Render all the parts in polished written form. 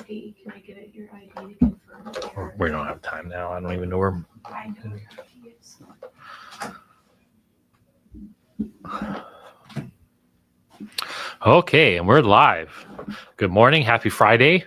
Hey, can I get your ID to confirm? We don't have time now. I don't even know where. I know where he is. Okay, and we're live. Good morning. Happy Friday.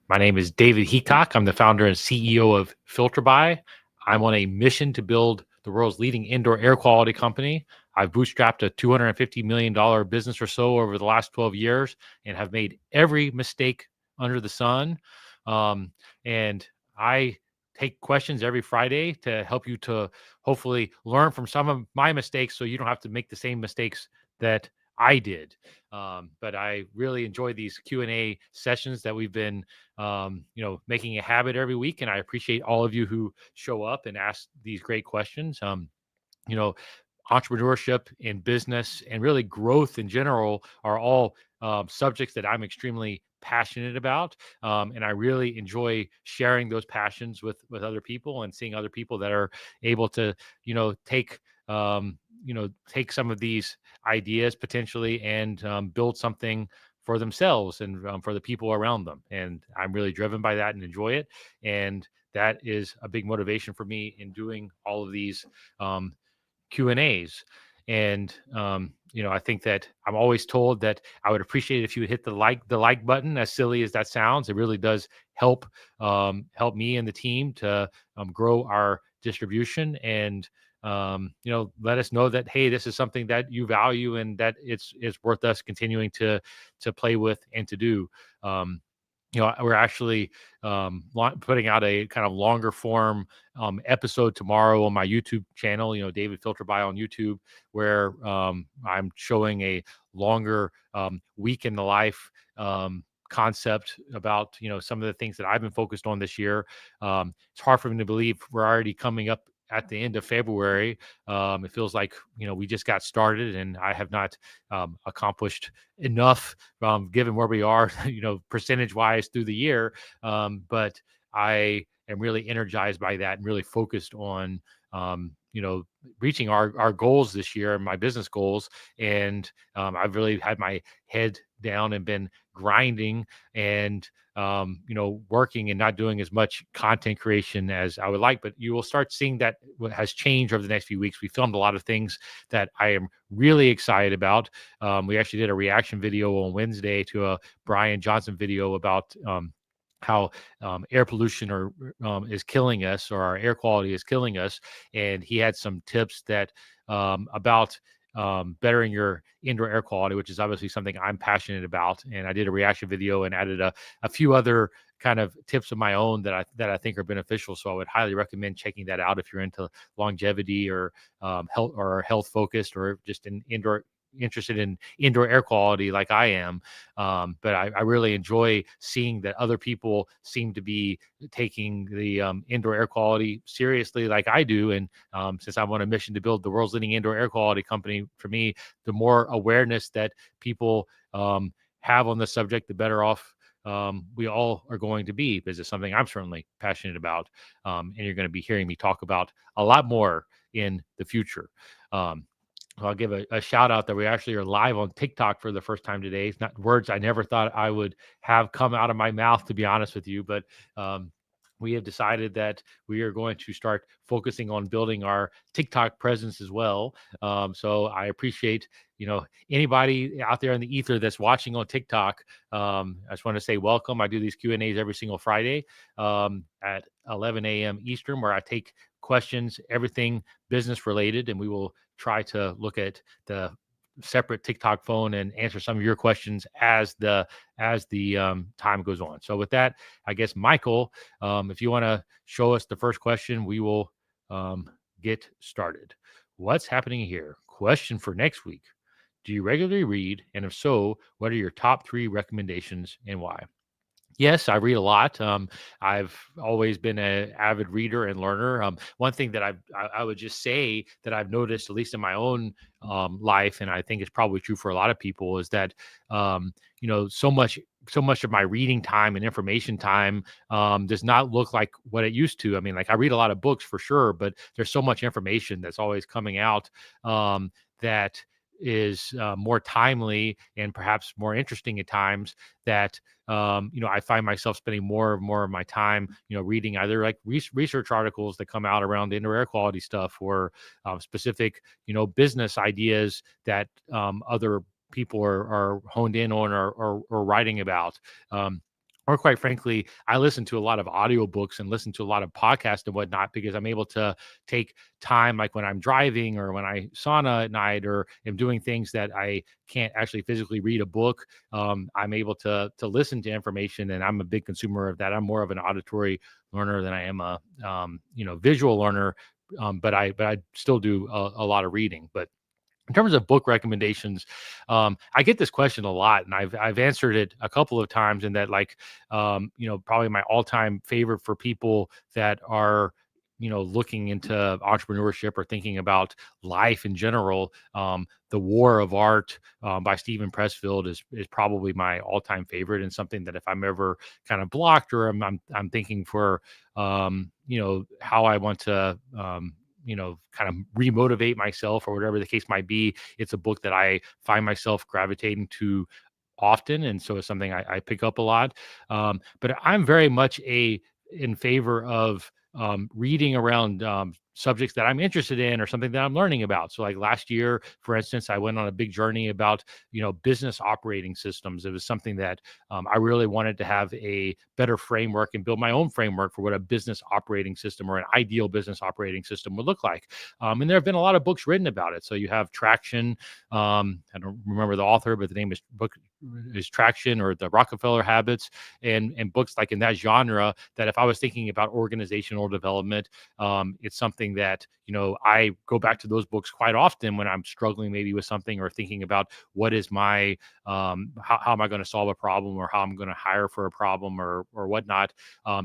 My name is David Heacock. I'm the founder and CEO of FilterBuy. I'm on a mission to build the world's leading indoor air quality company. I've bootstrapped a $250 million business or so over the last 12 years and have made every mistake under the sun. And I take questions every Friday to help you to hopefully learn from some of my mistakes so you don't have to make the same mistakes that I did. But I really enjoy these Q&A sessions that we've been, making a habit every week. And I appreciate all of you who show up and ask these great questions. Entrepreneurship and business and really growth in general are all subjects that I'm extremely passionate about. And I really enjoy sharing those passions with other people and seeing other people that are able to, take take some of these ideas potentially and build something for themselves and for the people around them. And I'm really driven by that and enjoy it. And that is a big motivation for me in doing all of these Q&As. And I think that I'm always told that I would appreciate it if you would hit the like button. As silly as that sounds, it really does help me and the team to grow our distribution and let us know that, hey, this is something that you value and that it's worth us continuing to play with and to do. We're actually putting out a kind of longer form episode tomorrow on my YouTube channel, David FilterBuy on YouTube, where I'm showing a longer week in the life concept about, some of the things that I've been focused on this year. It's hard for me to believe we're already coming up at the end of February. It feels like, we just got started and I have not accomplished enough given where we are, percentage wise through the year. But I am really energized by that and really focused on, reaching our goals this year and my business goals. And I've really had my head down and been grinding and working and not doing as much content creation as I would like, but you will start seeing that what has changed over the next few weeks. We filmed a lot of things that I am really excited about. We actually did a reaction video on Wednesday to a Brian Johnson video about how air pollution is killing us, or our air quality is killing us. And he had some tips that about bettering your indoor air quality, which is obviously something I'm passionate about. And I did a reaction video and added a few other kind of tips of my own that I think are beneficial. So I would highly recommend checking that out if you're into longevity or health focused, or just interested in indoor air quality like I am. But I really enjoy seeing that other people seem to be taking the indoor air quality seriously like I do. And since I'm on a mission to build the world's leading indoor air quality company, for me, the more awareness that people have on the subject, the better off we all are going to be, because it's something I'm certainly passionate about. And you're going to be hearing me talk about a lot more in the future. I'll give a shout out that we actually are live on TikTok for the first time today. It's not words I never thought I would have come out of my mouth, to be honest with you, but we have decided that we are going to start focusing on building our TikTok presence as well. So I appreciate, anybody out there in the ether that's watching on TikTok. I just want to say welcome. I do these Q&As every single Friday at 11 a.m. Eastern, where I take questions, everything business related, and we will try to look at the separate TikTok phone and answer some of your questions as the time goes on. So with that, I guess, Michael, if you want to show us the first question, we will get started. What's happening here? Question for next week. Do you regularly read? And if so, what are your top 3 recommendations and why? Yes, I read a lot. I've always been an avid reader and learner. One thing that I would just say that I've noticed, at least in my own life, and I think it's probably true for a lot of people, is that so much of my reading time and information time does not look like what it used to. I mean, like, I read a lot of books for sure, but there's so much information that's always coming out that is more timely and perhaps more interesting at times, that I find myself spending more of my time, reading either like research articles that come out around indoor air quality stuff, or specific, business ideas that other people are honed in on, or writing about. Um, or quite frankly, I listen to a lot of audiobooks and listen to a lot of podcasts and whatnot, because I'm able to take time, like when I'm driving or when I sauna at night or am doing things that I can't actually physically read a book. I'm able to listen to information, and I'm a big consumer of that. I'm more of an auditory learner than I am a visual learner. But I still do a lot of reading. But in terms of book recommendations, I get this question a lot, and I've answered it a couple of times. In that, like, probably my all time favorite for people that are, looking into entrepreneurship or thinking about life in general, "The War of Art" by Stephen Pressfield is probably my all time favorite, and something that if I'm ever kind of blocked, or I'm thinking for how I want to kind of remotivate myself or whatever the case might be, it's a book that I find myself gravitating to often, and so it's something I pick up a lot. But I'm very much in favor of reading around subjects that I'm interested in, or something that I'm learning about. So, like last year, for instance, I went on a big journey about business operating systems. It was something that I really wanted to have a better framework and build my own framework for what a business operating system, or an ideal business operating system, would look like. And there have been a lot of books written about it. So you have Traction. I don't remember the author, but the name is book is Traction, or The Rockefeller Habits, and books like in that genre, that if I was thinking about organizational development, it's something that I go back to those books quite often when I'm struggling maybe with something, or thinking about what is my how am I going to solve a problem, or how I'm going to hire for a problem, or whatnot.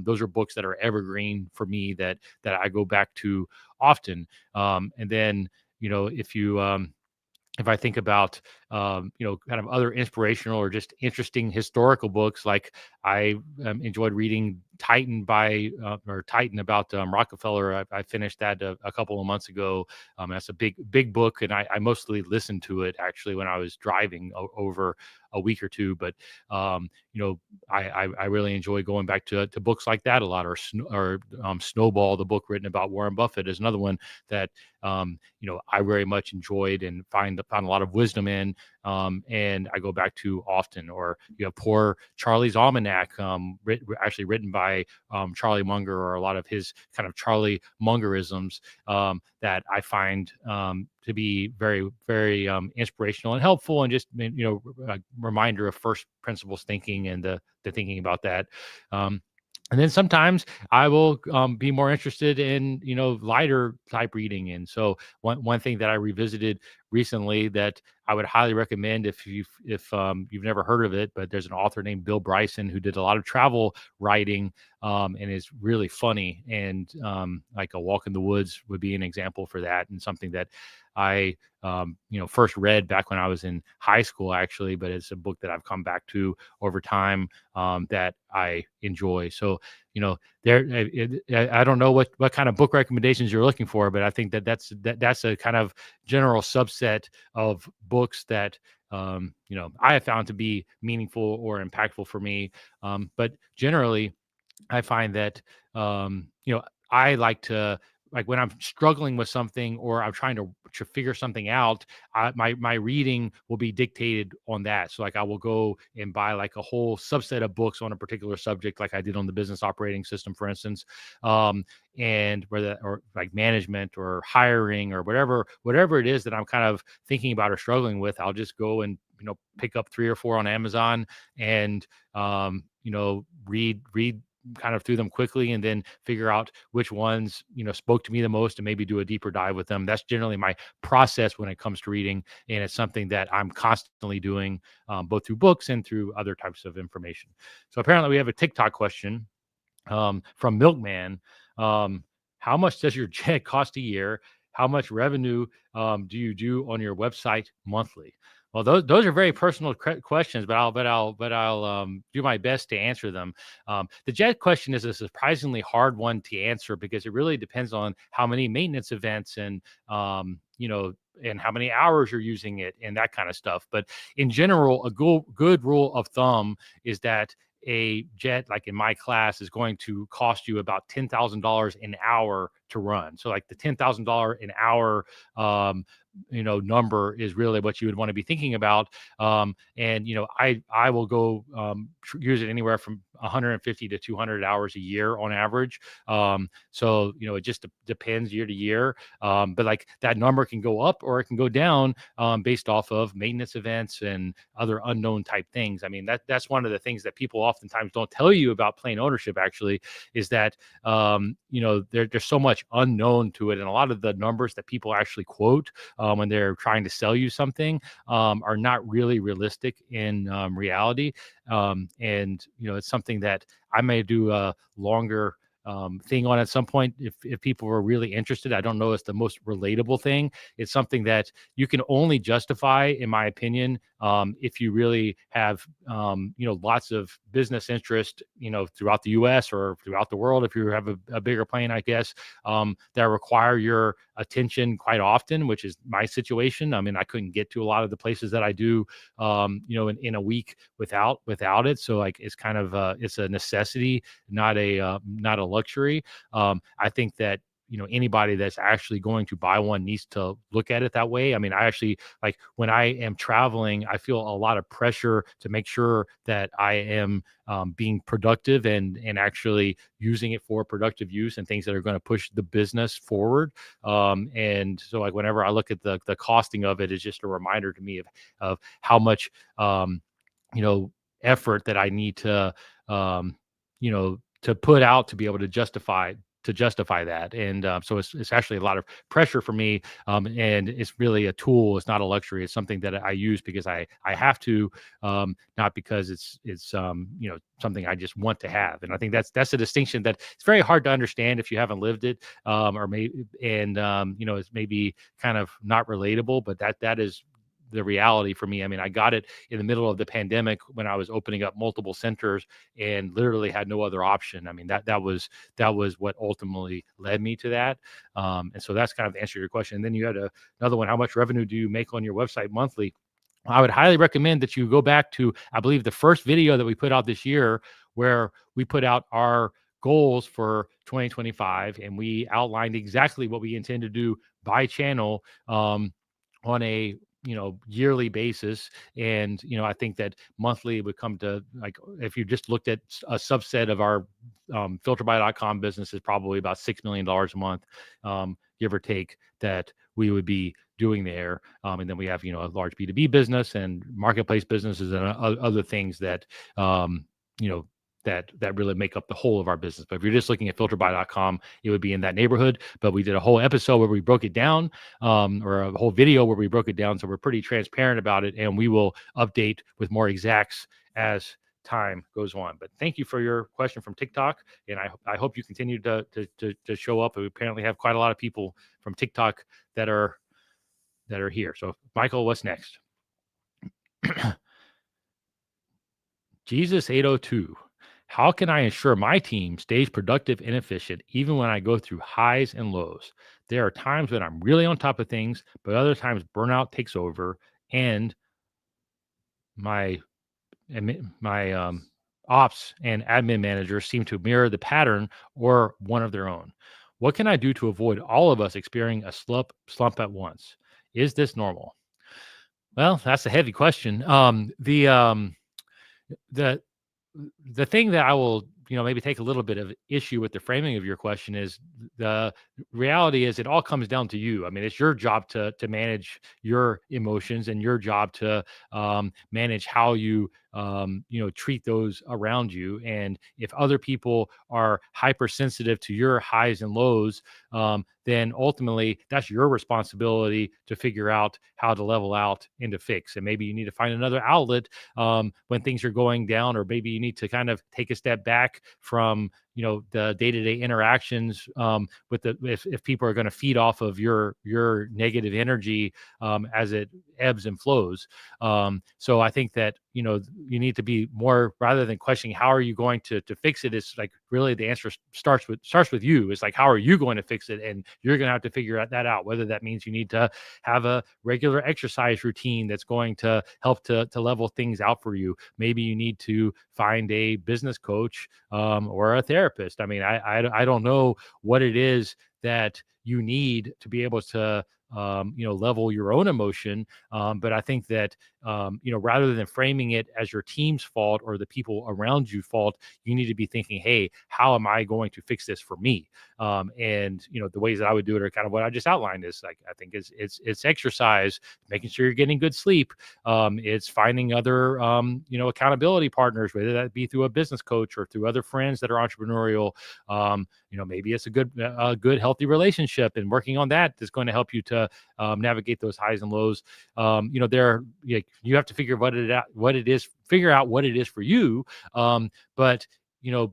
Those are books that are evergreen for me, that I go back to often. And then if I think about, kind of other inspirational or just interesting historical books, like I enjoyed reading Titan about Rockefeller. I finished that a couple of months ago. That's a big book, and I mostly listened to it actually when I was driving over a week or two. But um, I really enjoy going back to books like that a lot, or Snowball, the book written about Warren Buffett, is another one that I very much enjoyed and found a lot of wisdom in, and I go back to often. Or you have Poor Charlie's Almanac, actually written by Charlie Munger, or a lot of his kind of Charlie Mungerisms, that I find to be very, very inspirational and helpful, and just a reminder of first principles thinking, and the thinking about that. And then sometimes I will be more interested in lighter type reading. And so one thing that I revisited recently that I would highly recommend, if you've never heard of it, but there's an author named Bill Bryson who did a lot of travel writing, and is really funny. And like A Walk in the Woods would be an example for that, and something that I first read back when I was in high school, actually, but it's a book that I've come back to over time, that I enjoy. So, I don't know what kind of book recommendations you're looking for, but I think that's a kind of general subset of books that I have found to be meaningful or impactful for me. But generally, I find that I like when I'm struggling with something, or I'm trying to figure something out, my reading will be dictated on that. So like I will go and buy like a whole subset of books on a particular subject, like I did on the business operating system, for instance, and or like management or hiring or whatever it is that I'm kind of thinking about or struggling with. I'll just go and pick up 3 or 4 on Amazon, and read kind of through them quickly, and then figure out which ones spoke to me the most, and maybe do a deeper dive with them. That's generally my process when it comes to reading, and it's something that I'm constantly doing, both through books and through other types of information. So apparently we have a TikTok question from Milkman. How much does your jet cost a year? How much revenue do you do on your website monthly? Well, those are very personal questions, but I'll do my best to answer them. The jet question is a surprisingly hard one to answer because it really depends on how many maintenance events and and how many hours you're using it and that kind of stuff. But in general, a good rule of thumb is that a jet, like in my class, is going to cost you about $10,000 an hour to run. So like the $10,000 an hour number is really what you would want to be thinking about. And I will go use it anywhere from 150 to 200 hours a year on average. So it just depends year to year. But like that number can go up or it can go down based off of maintenance events and other unknown type things. I mean, that's one of the things that people oftentimes don't tell you about plane ownership, actually, is that there's so much unknown to it, and a lot of the numbers that people actually quote when they're trying to sell you something are not really realistic in reality. And it's something that I may do a longer thing on at some point if people are really interested. I don't know it's the most relatable thing. It's something that you can only justify, in my opinion, if you really have lots of business interest throughout the US or throughout the world. If you have a bigger plane, I guess, that require your attention quite often, which is my situation. I mean, I couldn't get to a lot of the places that I do in a week without it. So like it's kind of it's a necessity, not a luxury. I think that anybody that's actually going to buy one needs to look at it that way. I mean, I actually, like, when I am traveling, I feel a lot of pressure to make sure that I am being productive and actually using it for productive use and things that are going to push the business forward. And so like whenever I look at the costing of it, it's just a reminder to me of how much effort that I need to to put out to be able to justify that. And so it's actually a lot of pressure for me, and it's really a tool. It's not a luxury. It's something that I use because I have to, not because it's something I just want to have. And I think that's a distinction that it's very hard to understand if you haven't lived it, or maybe, and it's maybe kind of not relatable, but that is the reality for me. I mean, I got it in the middle of the pandemic when I was opening up multiple centers and literally had no other option. I mean, that was what ultimately led me to that. And so that's kind of the answer to your question. And then you had another one: how much revenue do you make on your website monthly? I would highly recommend that you go back to, I believe, the first video that we put out this year, where we put out our goals for 2025, and we outlined exactly what we intend to do by channel, on a yearly basis. And I think that monthly would come to, like, if you just looked at a subset of our filterby.com business, is probably about $6 million a month, give or take, that we would be doing there. And then we have a large B2B business and marketplace businesses and other things that that really make up the whole of our business. But if you're just looking at filterby.com, it would be in that neighborhood. But we did a whole episode where we broke it down, or a whole video where we broke it down. So we're pretty transparent about it, and we will update with more exacts as time goes on. But thank you for your question from TikTok, and I hope you continue to show up. We apparently have quite a lot of people from TikTok that are here. So Michael, what's next? Jesus 802. How can I ensure my team stays productive and efficient even when I go through highs and lows? There are times when I'm really on top of things, but other times burnout takes over, and my ops and admin managers seem to mirror the pattern or one of their own. What can I do to avoid all of us experiencing a slump at once? Is this normal? Well, that's a heavy question. The the thing that I will, maybe take a little bit of issue with the framing of your question is, the reality is it all comes down to you. I mean, it's your job to manage your emotions, and your job to manage how you treat those around you. And if other people are hypersensitive to your highs and lows, then ultimately that's your responsibility to figure out how to level out and to fix. And maybe you need to find another outlet when things are going down, or maybe you need to kind of take a step back from the day-to-day interactions with if people are going to feed off of your negative energy as it ebbs and flows. So I think that you need to be more, rather than questioning how are you going to fix it, it's like really the answer starts with you. It's like, how are you going to fix it? And you're going to have to figure that out, whether that means you need to have a regular exercise routine that's going to help to level things out for you. Maybe you need to find a business coach or a therapist. I mean, I don't know what it is that you need to be able to level your own emotion. But I think that, rather than framing it as your team's fault or the people around you fault, you need to be thinking, hey, how am I going to fix this for me? And the ways that I would do it are kind of what I just outlined. Is like, I think it's exercise, making sure you're getting good sleep. It's finding other, accountability partners, whether that be through a business coach or through other friends that are entrepreneurial. Maybe it's a good, healthy relationship, and working on that is going to help you to navigate those highs and lows. You have to figure out what it is for you. But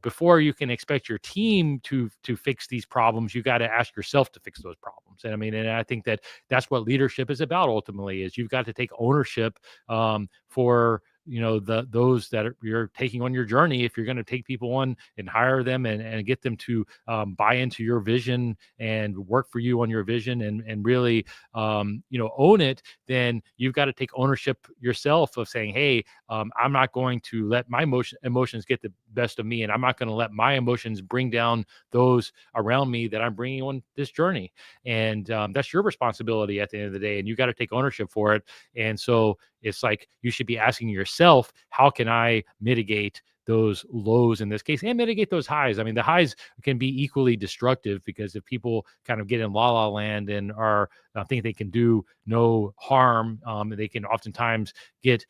before you can expect your team to fix these problems, you got to ask yourself to fix those problems. And I mean, and I think that that's what leadership is about ultimately, is you've got to take ownership for those that you're taking on your journey. If you're going to take people on and hire them and get them to buy into your vision and work for you on your vision and really own it, then you've got to take ownership yourself of saying, hey, I'm not going to let my emotions get the best of me, and I'm not going to let my emotions bring down those around me that I'm bringing on this journey. And that's your responsibility at the end of the day, and you got to take ownership for it. And so it's like, you should be asking yourself, how can I mitigate those lows in this case and mitigate those highs? I mean, the highs can be equally destructive, because if people kind of get in la land and are think they can do no harm, they can oftentimes get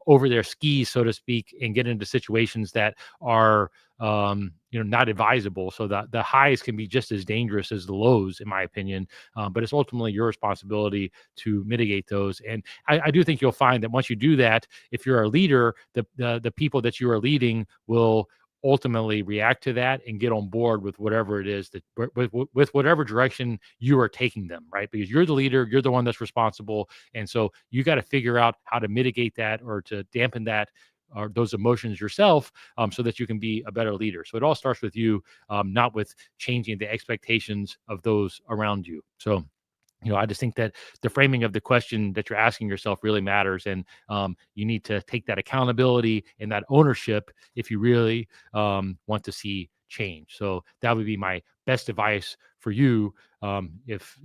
over their skis, so to speak, and get into situations that are not advisable. So the highs can be just as dangerous as the lows, in my opinion. But it's ultimately your responsibility to mitigate those. And I do think you'll find that once you do that, if you're a leader, the people that you are leading will ultimately react to that and get on board with whatever it is that with whatever direction you are taking them, right? Because you're the leader, you're the one that's responsible. And so you got to figure out how to mitigate that or to dampen that or those emotions yourself, so that you can be a better leader. So it all starts with you, not with changing the expectations of those around you. So I just think that the framing of the question that you're asking yourself really matters. And you need to take that accountability and that ownership if you really want to see change. So that would be my best advice for you, if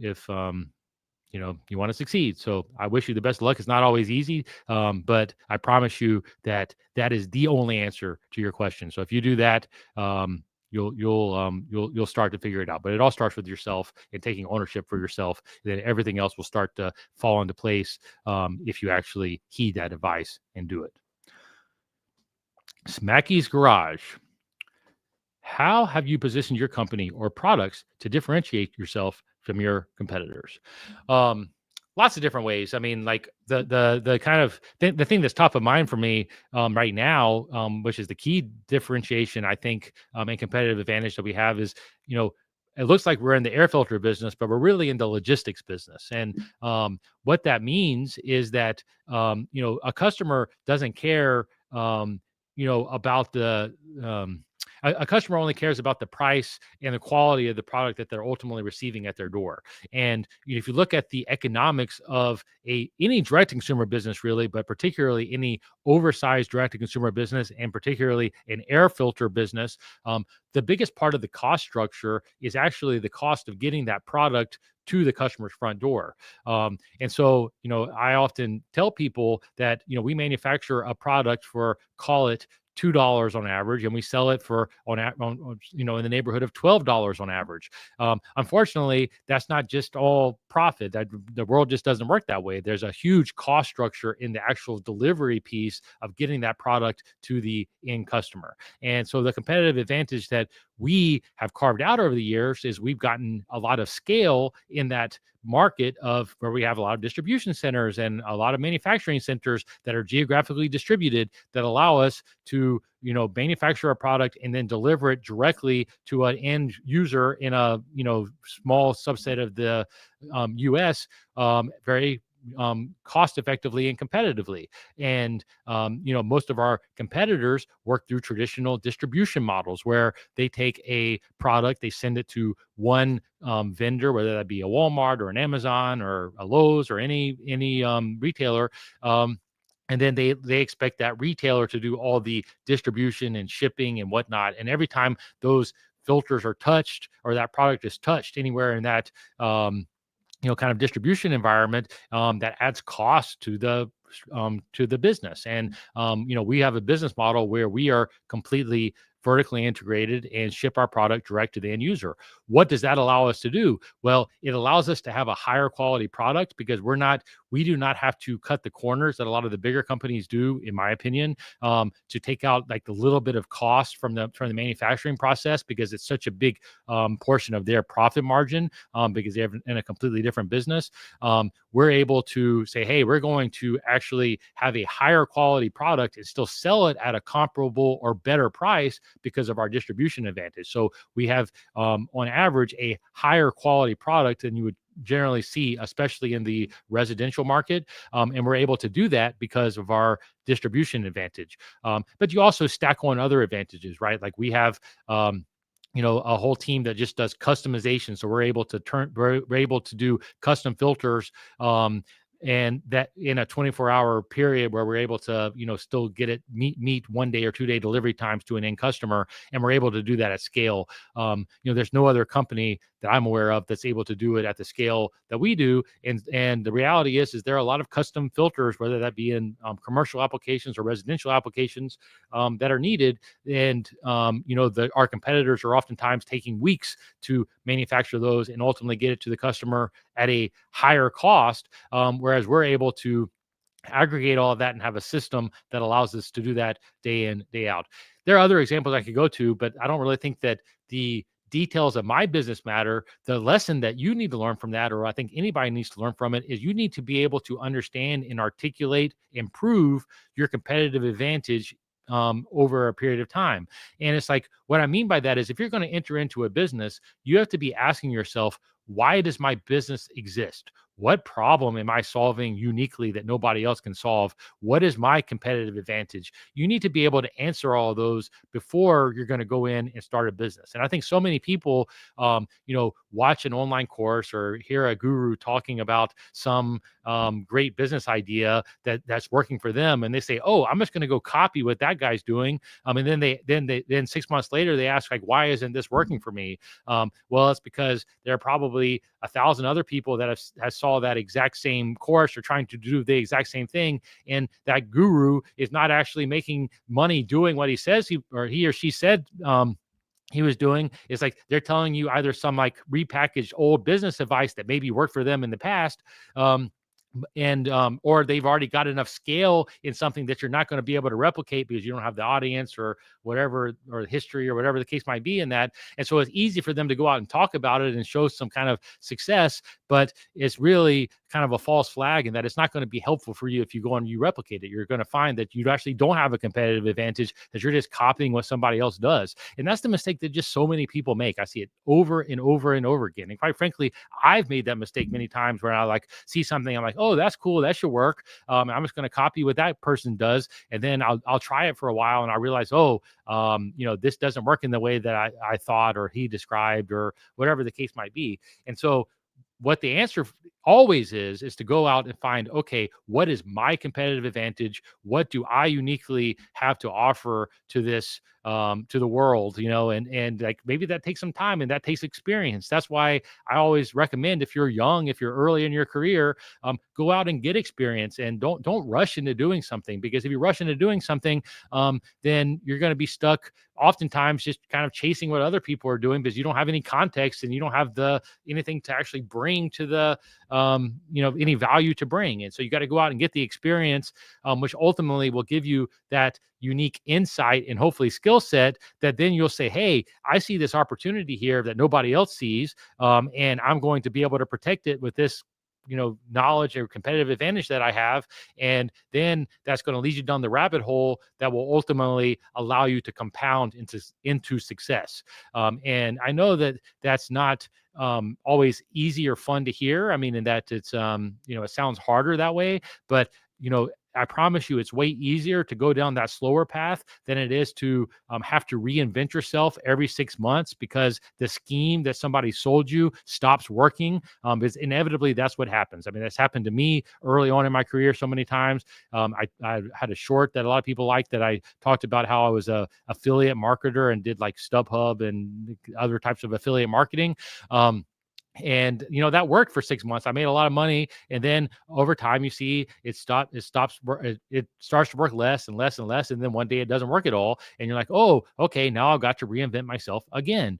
you want to succeed. So I wish you the best of luck. It's not always easy, but I promise you that that is the only answer to your question. So if you do that, you'll start to figure it out. But it all starts with yourself and taking ownership for yourself. Then everything else will start to fall into place, if you actually heed that advice and do it. Smacky's Garage. How have you positioned your company or products to differentiate yourself from your competitors? Lots of different ways. I mean, like the kind of the thing that's top of mind for me right now, which is the key differentiation, I think, and competitive advantage that we have is, it looks like we're in the air filter business, but we're really in the logistics business. And what that means is that a customer doesn't care, about a customer only cares about the price and the quality of the product that they're ultimately receiving at their door. And if you look at the economics of any direct to consumer business, really, but particularly any oversized direct to consumer business, and particularly an air filter business, the biggest part of the cost structure is actually the cost of getting that product to the customer's front door. And so, I often tell people that, we manufacture a product for, call it $2 on average, and we sell it for in the neighborhood of $12 on average. Unfortunately, that's not just all profit. That the world just doesn't work that way. There's a huge cost structure in the actual delivery piece of getting that product to the end customer. And so the competitive advantage that we have carved out over the years is we've gotten a lot of scale in that market of where we have a lot of distribution centers and a lot of manufacturing centers that are geographically distributed that allow us to manufacture a product and then deliver it directly to an end user in a small subset of the US very cost effectively and competitively. And most of our competitors work through traditional distribution models where they take a product, they send it to one vendor, whether that be a Walmart or an Amazon or a Lowe's or any retailer. And then they expect that retailer to do all the distribution and shipping and whatnot. And every time those filters are touched or that product is touched anywhere in that kind of distribution environment, that adds cost to the business. And we have a business model where we are completely vertically integrated and ship our product direct to the end user. What does that allow us to do? Well, it allows us to have a higher quality product because we do not have to cut the corners that a lot of the bigger companies do, in my opinion, to take out like the little bit of cost from the manufacturing process, because it's such a big portion of their profit margin, because they're in a completely different business. We're able to say, hey, we're going to actually have a higher quality product and still sell it at a comparable or better price because of our distribution advantage. So we have, on average, a higher quality product than you would generally see, especially in the residential market. And we're able to do that because of our distribution advantage. But you also stack on other advantages, right? Like we have, a whole team that just does customization. So we're able to do custom filters, and that in a 24-hour period where we're able to, still get it meet 1 day or 2 day delivery times to an end customer. And we're able to do that at scale. There's no other company that I'm aware of that's able to do it at the scale that we do. And the reality is there are a lot of custom filters, whether that be in commercial applications or residential applications, that are needed. And, our competitors are oftentimes taking weeks to manufacture those and ultimately get it to the customer at a higher cost. Whereas we're able to aggregate all of that and have a system that allows us to do that day in, day out. There are other examples I could go to, but I don't really think that the details of my business matter. The lesson that you need to learn from that, or I think anybody needs to learn from it, is you need to be able to understand and articulate, improve your competitive advantage over a period of time. And it's like, what I mean by that is if you're going to enter into a business, you have to be asking yourself, why does my business exist? What problem am I solving uniquely that nobody else can solve? What is my competitive advantage? You need to be able to answer all of those before you're going to go in and start a business. And I think so many people, watch an online course or hear a guru talking about some great business idea that's working for them, and they say, "Oh, I'm just going to go copy what that guy's doing." And then 6 months later, they ask, like, "Why isn't this working for me?" Well, it's because there are probably 1,000 other people that have saw that exact same course or trying to do the exact same thing, and that guru is not actually making money doing what he says he or she said he was doing. Is like they're telling you either some like repackaged old business advice that maybe worked for them in the past, or they've already got enough scale in something that you're not going to be able to replicate because you don't have the audience or whatever, or history or whatever the case might be in that. And so it's easy for them to go out and talk about it and show some kind of success, but it's really kind of a false flag in that it's not going to be helpful for you if you go and you replicate it. You're going to find that you actually don't have a competitive advantage, that you're just copying what somebody else does. And that's the mistake that just so many people make. I see it over and over and over again. And quite frankly, I've made that mistake many times where I like see something, I'm like, oh, that's cool, that should work. I'm just going to copy what that person does, and then I'll try it for a while, and I realize, this doesn't work in the way that I thought or he described or whatever the case might be. And so what the answer always is to go out and find, okay, what is my competitive advantage? What do I uniquely have to offer to this, to the world, and like maybe that takes some time and that takes experience. That's why I always recommend, if you're young, if you're early in your career, go out and get experience, and don't rush into doing something, because if you rush into doing something, then you're going to be stuck oftentimes just kind of chasing what other people are doing, because you don't have any context and you don't have anything to actually bring to the any value to bring. And so you got to go out and get the experience, which ultimately will give you that unique insight and hopefully skill set that then you'll say, hey, I see this opportunity here that nobody else sees, and I'm going to be able to protect it with this knowledge or competitive advantage that I have. And then that's going to lead you down the rabbit hole that will ultimately allow you to compound into success. And I know that that's not always easy or fun to hear. I mean, in that it's it sounds harder that way, but I promise you, it's way easier to go down that slower path than it is to have to reinvent yourself every 6 months because the scheme that somebody sold you stops working. Because inevitably that's what happens. I mean, that's happened to me early on in my career so many times. I had a short that a lot of people liked that I talked about how I was a affiliate marketer and did like StubHub and other types of affiliate marketing. And that worked for 6 months. I made a lot of money, and then over time, you see it starts to work less and less and less, and then one day it doesn't work at all, and you're like, oh, okay, now I've got to reinvent myself again.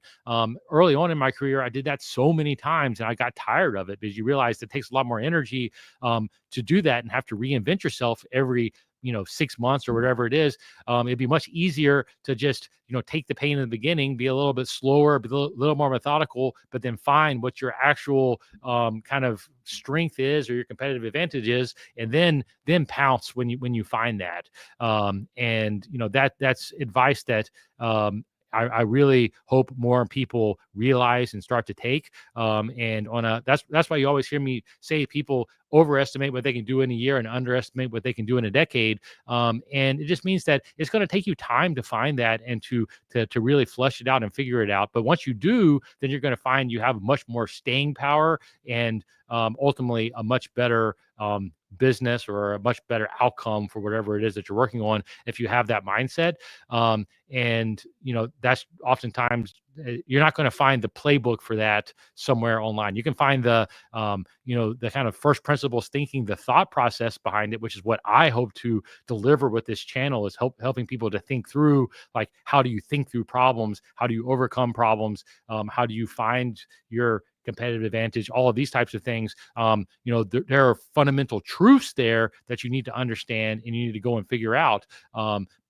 Early on in my career, I did that so many times, and I got tired of it because you realize it takes a lot more energy to do that and have to reinvent yourself every 6 months or whatever it is. It'd be much easier to just take the pain in the beginning, be a little bit slower, be a little more methodical, but then find what your actual kind of strength is or your competitive advantage is, and then pounce when you find that. And that's advice that I really hope more people realize and start to take. And that's why you always hear me say people overestimate what they can do in a year and underestimate what they can do in a decade. And it just means that it's going to take you time to find that and to really flesh it out and figure it out. But once you do, then you're going to find you have much more staying power and ultimately a much better business or a much better outcome for whatever it is that you're working on if you have that mindset. And that's oftentimes you're not going to find the playbook for that somewhere online. You can find the the kind of first principles thinking, the thought process behind it, which is what I hope to deliver with this channel, is helping people to think through, like, how do you think through problems? How do you overcome problems? How do you find your competitive advantage, all of these types of things. There are fundamental truths there that you need to understand and you need to go and figure out.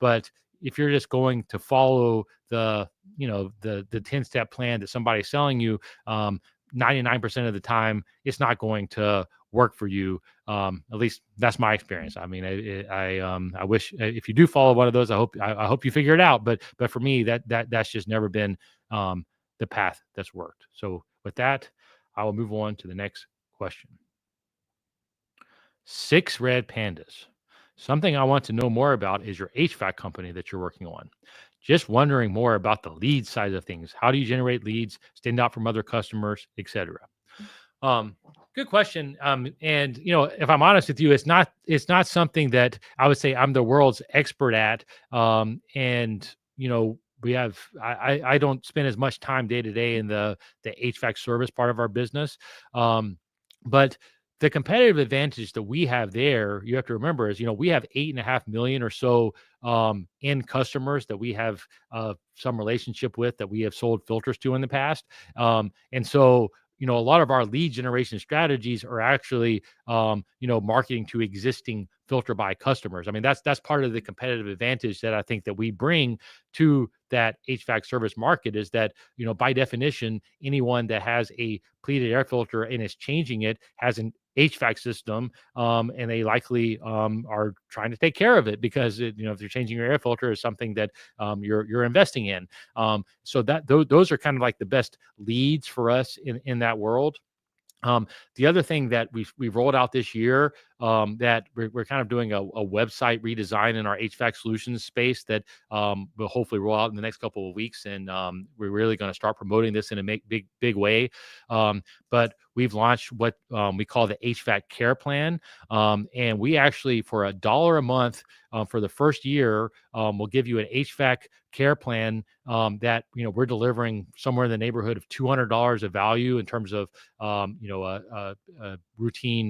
But if you're just going to follow the 10-step plan that somebody's selling you, 99% of the time, it's not going to work for you. At least that's my experience. I mean, I wish if you do follow one of those, I hope you figure it out. But for me, that's just never been the path that's worked. So with that, I will move on to the next question. 6 red pandas. Something I want to know more about is your HVAC company that you're working on. Just wondering more about the lead side of things. How do you generate leads, stand out from other customers, etc.? Good question. And if I'm honest with you, it's not something that I would say I'm the world's expert at. And I don't spend as much time day to day in the HVAC service part of our business. But the competitive advantage that we have there, you have to remember, is we have 8.5 million or so end customers that we have some relationship with, that we have sold filters to in the past. And so a lot of our lead generation strategies are actually marketing to existing filter buy customers. I mean, that's part of the competitive advantage that I think that we bring to that HVAC service market, is that by definition, anyone that has a pleated air filter and is changing it has an HVAC system, and they likely are trying to take care of it because if you're changing your air filter, is something that you're investing in. So those are kind of like the best leads for us in that world. The other thing that we've rolled out this year, that we're kind of doing a website redesign in our HVAC solutions space that will hopefully roll out in the next couple of weeks, and we're really going to start promoting this in a big way. But we've launched what we call the HVAC Care Plan, and we actually, for $1 a month for the first year, we'll give you an HVAC Care Plan that we're delivering somewhere in the neighborhood of $200 of value in terms of a routine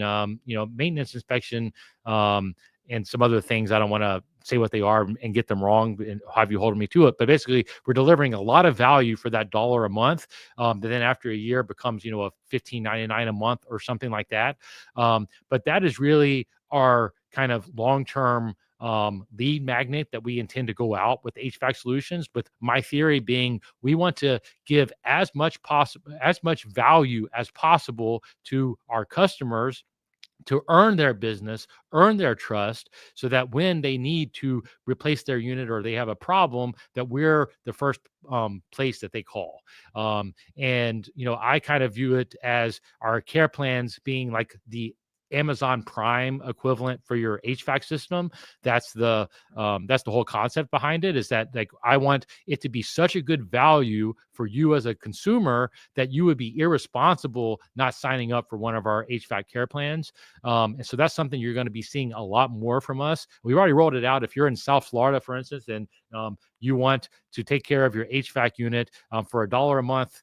maintenance inspection, and some other things I don't want to say what they are and get them wrong and have you holding me to it. But basically, we're delivering a lot of value for that dollar a month. That then after a year becomes, a $15.99 a month or something like that. But that is really our kind of long-term lead magnet that we intend to go out with HVAC solutions. With my theory being, we want to give as much value as possible to our customers to earn their business, earn their trust, so that when they need to replace their unit or they have a problem, that we're the first place that they call. And I kind of view it as our care plans being like the Amazon Prime equivalent for your HVAC system. That's the whole concept behind it, is that like I want it to be such a good value for you as a consumer that you would be irresponsible not signing up for one of our HVAC care plans. And so that's something you're going to be seeing a lot more from us. We've already rolled it out. If you're in South Florida, for instance, and you want to take care of your HVAC unit for $1 a month,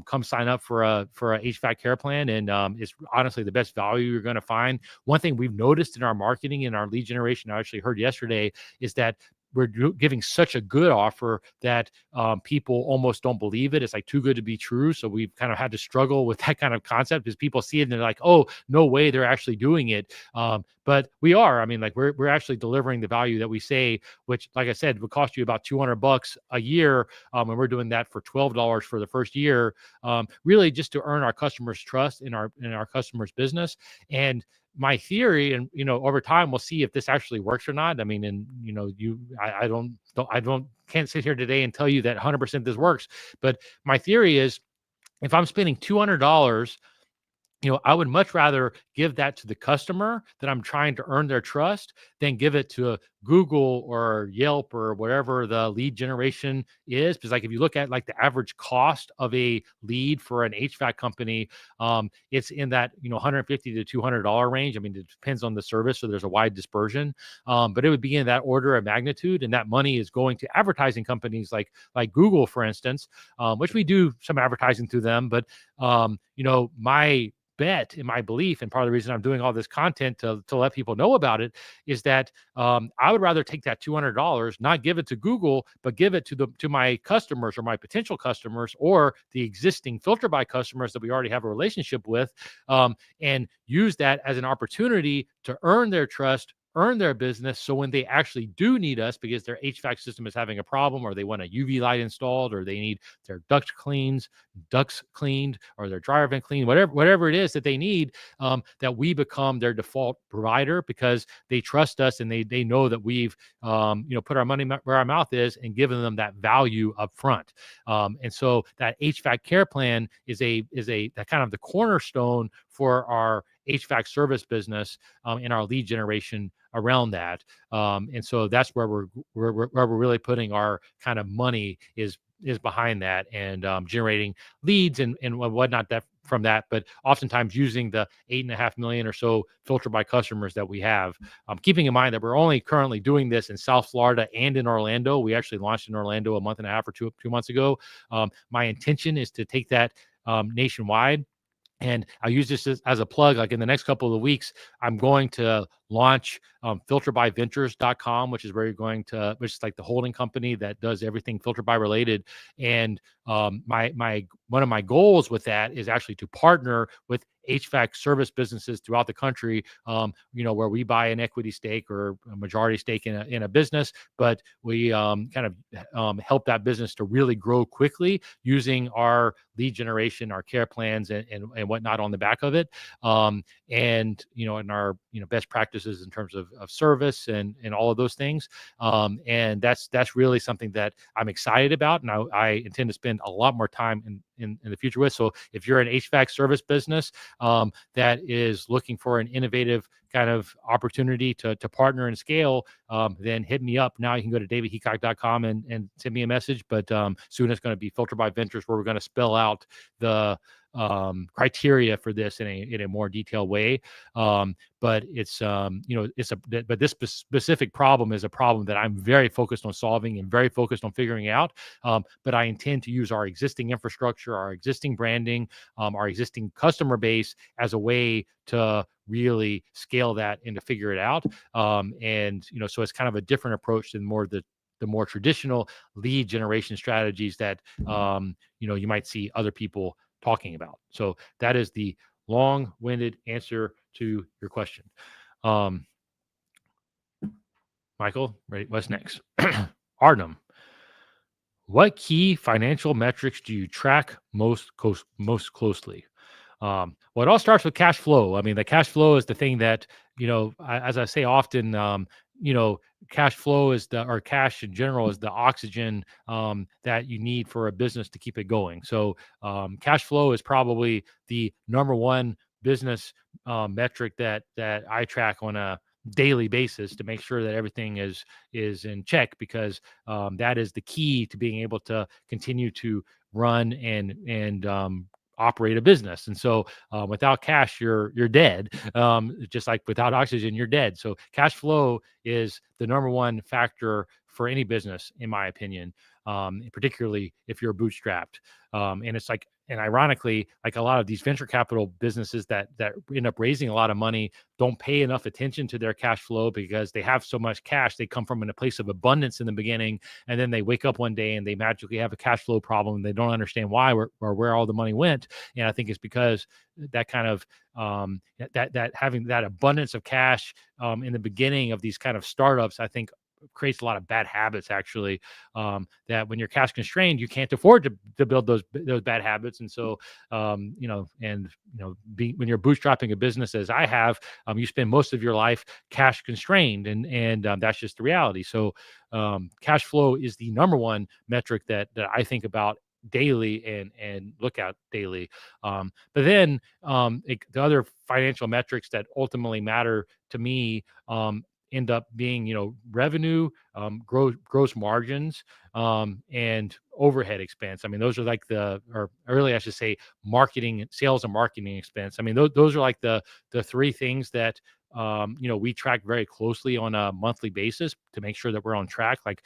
come sign up for a HVAC care plan, and it's honestly the best value you're going to find. One thing we've noticed in our marketing and our lead generation, I actually heard yesterday, is that we're giving such a good offer that people almost don't believe it. It's like too good to be true. So we've kind of had to struggle with that kind of concept, because people see it and they're like, oh, no way they're actually doing it. But we are. I mean, like we're actually delivering the value that we say, which, like I said, would cost you about $200 a year. And we're doing that for $12 for the first year, really just to earn our customers' trust in our customers' business. And my theory, and over time we'll see if this actually works or not. I mean, and I can't sit here today and tell you that 100% this works, but my theory is, if I'm spending $200, I would much rather give that to the customer that I'm trying to earn their trust than give it to Google or Yelp or whatever the lead generation is. Because like if you look at like the average cost of a lead for an HVAC company, it's in that $150 to $200 range. I mean, it depends on the service, so there's a wide dispersion. But it would be in that order of magnitude, and that money is going to advertising companies like Google, for instance, which we do some advertising through them. But my bet and my belief, and part of the reason I'm doing all this content to let people know about it, is that I would rather take that $200, not give it to Google, but give it to my customers or my potential customers or the existing Filter by customers that we already have a relationship with, and use that as an opportunity to earn their trust, earn their business. So when they actually do need us because their HVAC system is having a problem, or they want a UV light installed, or they need their ducts cleaned, or their dryer vent cleaned, whatever it is that they need, that we become their default provider, because they trust us and they know that we've put our money where our mouth is and given them that value up front. And so that HVAC care plan is that kind of the cornerstone for our HVAC service business, in our lead generation around that. And so that's where we're really putting our kind of money is behind that, and generating leads and whatnot from that, but oftentimes using the 8.5 million or so Filter by customers that we have. Keeping in mind that we're only currently doing this in South Florida and in Orlando. We actually launched in Orlando a month and a half or two months ago. My intention is to take that nationwide. And I'll use this as a plug. Like in the next couple of weeks, I'm going to launch filterbyventures.com, which is like the holding company that does everything Filter by related. And one of my goals with that is actually to partner with HVAC service businesses throughout the country, where we buy an equity stake or a majority stake in a business, but we kind of help that business to really grow quickly using our lead generation, our care plans, and whatnot on the back of it. And our best practices in terms of service and all of those things. And that's really something that I'm excited about, and I intend to spend a lot more time in the future with. So if you're an HVAC service business that is looking for an innovative kind of opportunity to partner and scale, then hit me up. Now you can go to davidheacock.com and send me a message. But soon it's going to be Filter by Ventures, where we're going to spell out the criteria for this in a more detailed way. But it's but this specific problem is a problem that I'm very focused on solving and very focused on figuring out. But I intend to use our existing infrastructure, our existing branding, our existing customer base as a way to really scale that and to figure it out. And so it's kind of a different approach than the more traditional lead generation strategies that you might see other people talking about. So that is the long-winded answer to your question. Michael, ready? What's next? Arnhem. What key financial metrics do you track most closely? Well, it all starts with cash flow. I mean, the cash flow is the thing that, as I say often, cash flow or cash in general is the oxygen that you need for a business to keep it going. So cash flow is probably the number one business metric that I track on a daily basis to make sure that everything is in check, because that is the key to being able to continue to run and operate a business. And so without cash, you're dead. Just like without oxygen, you're dead. So cash flow is the number one factor for any business, in my opinion, particularly if you're bootstrapped. And ironically, like a lot of these venture capital businesses that end up raising a lot of money don't pay enough attention to their cash flow because they have so much cash. They come from in a place of abundance in the beginning, and then they wake up one day and they magically have a cash flow problem. They don't understand why or where all the money went. And I think it's because that kind of that having that abundance of cash in the beginning of these kind of startups, I think creates a lot of bad habits, actually, that when you're cash constrained, you can't afford to build those bad habits. And so when you're bootstrapping a business, as I have, you spend most of your life cash constrained, and that's just the reality. So cash flow is the number one metric that I think about daily and look at daily. But then the other financial metrics that ultimately matter to me end up being, revenue, gross margins, and overhead expense. I mean, those are like or really I should say sales and marketing expense. I mean, those are like the three things that, we track very closely on a monthly basis to make sure that we're on track. Like,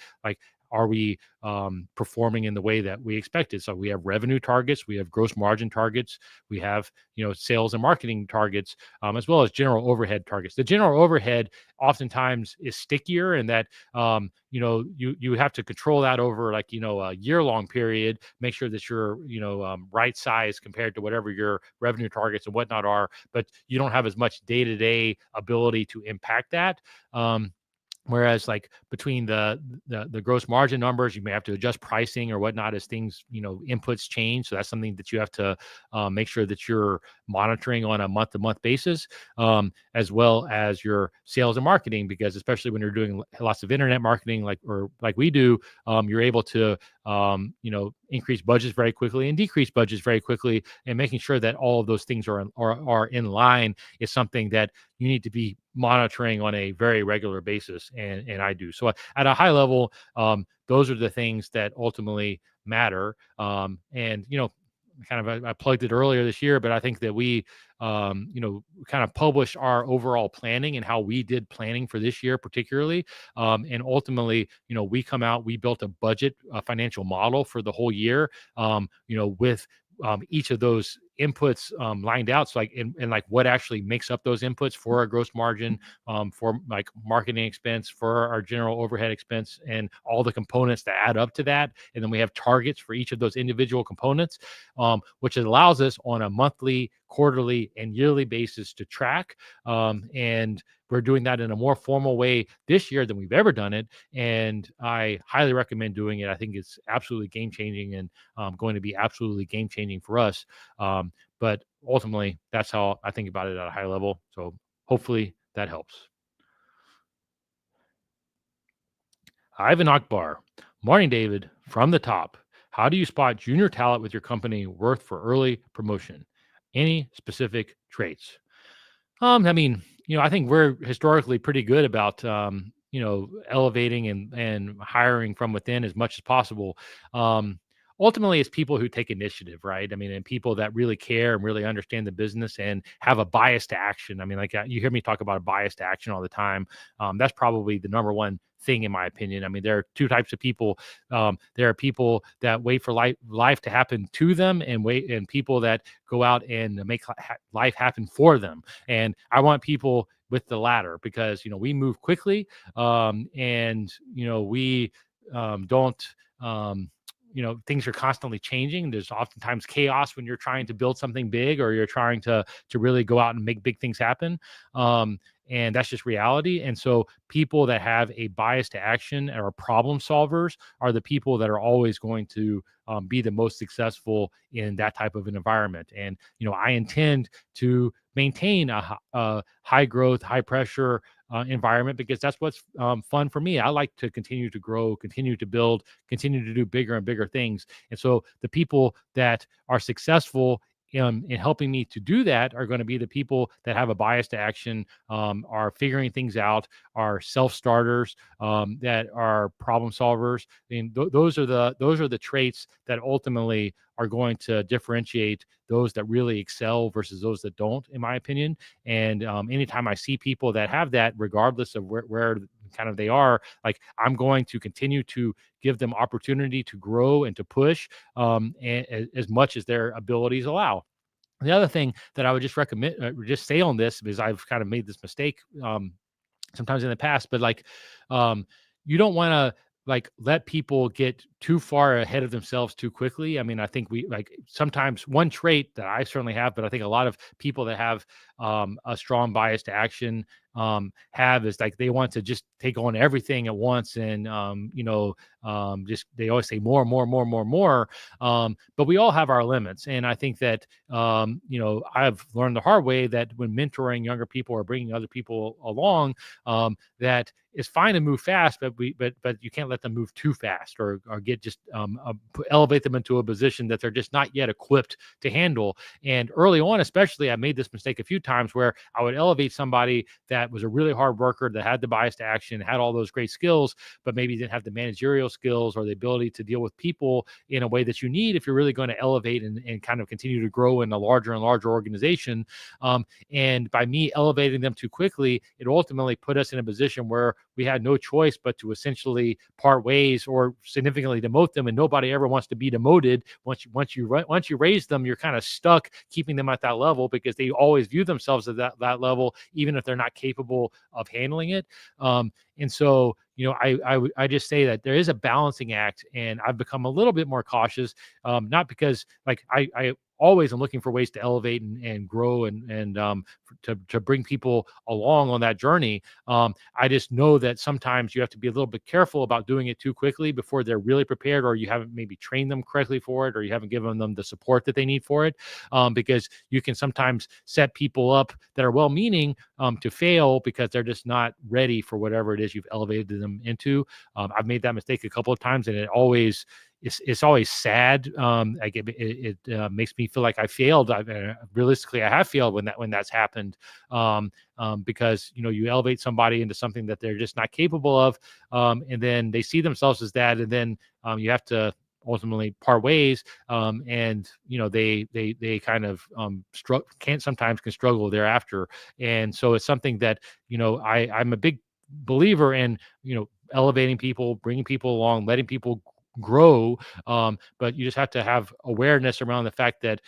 are we performing in the way that we expected? So we have revenue targets, we have gross margin targets, we have sales and marketing targets, as well as general overhead targets. The general overhead oftentimes is stickier, in that you have to control that over like a year-long period, make sure that you're right size compared to whatever your revenue targets and whatnot are, but you don't have as much day-to-day ability to impact that. Whereas like between the gross margin numbers, you may have to adjust pricing or whatnot as things, inputs change. So that's something that you have to make sure that you're monitoring on a month-to-month basis, as well as your sales and marketing, because especially when you're doing lots of internet marketing, like we do, you're able to increase budgets very quickly and decrease budgets very quickly, and making sure that all of those things are in line is something that you need to be monitoring on a very regular basis, and I do. So at a high level, those are the things that ultimately matter. And kind of I plugged it earlier this year, but I think that we kind of published our overall planning and how we did planning for this year particularly, and ultimately we built a budget, a financial model for the whole year, with each of those inputs lined out. So like and like what actually makes up those inputs for our gross margin, for like marketing expense, for our general overhead expense, and all the components that add up to that. And then we have targets for each of those individual components, which allows us on a monthly, quarterly, and yearly basis to track. And we're doing that in a more formal way this year than we've ever done it. And I highly recommend doing it. I think it's absolutely game changing, and going to be absolutely game changing for us. But ultimately, that's how I think about it at a high level. So hopefully that helps. Ivan Akbar. Morning, David. From the top, how do you spot junior talent with your company worth for early promotion? Any specific traits? I mean, I think we're historically pretty good about, elevating and hiring from within as much as possible. Ultimately, it's people who take initiative, right? I mean, and people that really care and really understand the business and have a bias to action. I mean, like you hear me talk about a bias to action all the time. That's probably the number one thing, in my opinion. I mean, there are two types of people. There are people that wait for life to happen to them, and people that go out and make life happen for them. And I want people with the latter, because we move quickly, and we don't. Things are constantly changing. There's oftentimes chaos when you're trying to build something big, or you're trying to really go out and make big things happen. Um, and that's just reality. And so people that have a bias to action and are problem solvers are the people that are always going to be the most successful in that type of an environment. And I intend to maintain a high growth, high pressure environment, because that's what's fun for me. I like to continue to grow, continue to build, continue to do bigger and bigger things. And so the people that are successful in helping me to do that are going to be the people that have a bias to action, are figuring things out, are self-starters, that are problem solvers. And those are the traits that ultimately are going to differentiate those that really excel versus those that don't, in my opinion. And anytime I see people that have that, regardless of where kind of they are, like, I'm going to continue to give them opportunity to grow and to push, as much as their abilities allow. The other thing that I would just recommend, just say on this, because I've kind of made this mistake sometimes in the past, but like, you don't want to like let people get too far ahead of themselves too quickly. I mean, I think we like sometimes one trait that I certainly have, but I think a lot of people that have a strong bias to action have, is like they want to just take on everything at once, and just they always say more, more, more, more, more. But we all have our limits, and I think that I've learned the hard way that when mentoring younger people or bringing other people along, that it's fine to move fast, but you can't let them move too fast, or get just elevate them into a position that they're just not yet equipped to handle. And early on, especially, I made this mistake a few times where I would elevate somebody that was a really hard worker, that had the bias to action, had all those great skills, but maybe didn't have the managerial skills or the ability to deal with people in a way that you need if you're really going to elevate and kind of continue to grow in a larger and larger organization. And by me elevating them too quickly, it ultimately put us in a position where we had no choice but to essentially part ways or significantly demote them. And nobody ever wants to be demoted. Once you raise them, you're kind of stuck keeping them at that level, because they always view themselves at that level, even if they're not capable of handling it. And so, I just say that there is a balancing act, and I've become a little bit more cautious, not because like I always am looking for ways to elevate and grow and to bring people along on that journey. I just know that sometimes you have to be a little bit careful about doing it too quickly before they're really prepared, or you haven't maybe trained them correctly for it, or you haven't given them the support that they need for it, because you can sometimes set people up that are well-meaning to fail because they're just not ready for whatever it is you've elevated them into. I've made that mistake a couple of times, and it's always sad. Like it makes me feel like I failed. Realistically, I have failed when that's happened, because you elevate somebody into something that they're just not capable of, and then they see themselves as that, and then you have to ultimately part ways, and they kind of sometimes can struggle thereafter. And so it's something that I'm a big believer in, elevating people, bringing people along, letting people grow, but you just have to have awareness around the fact that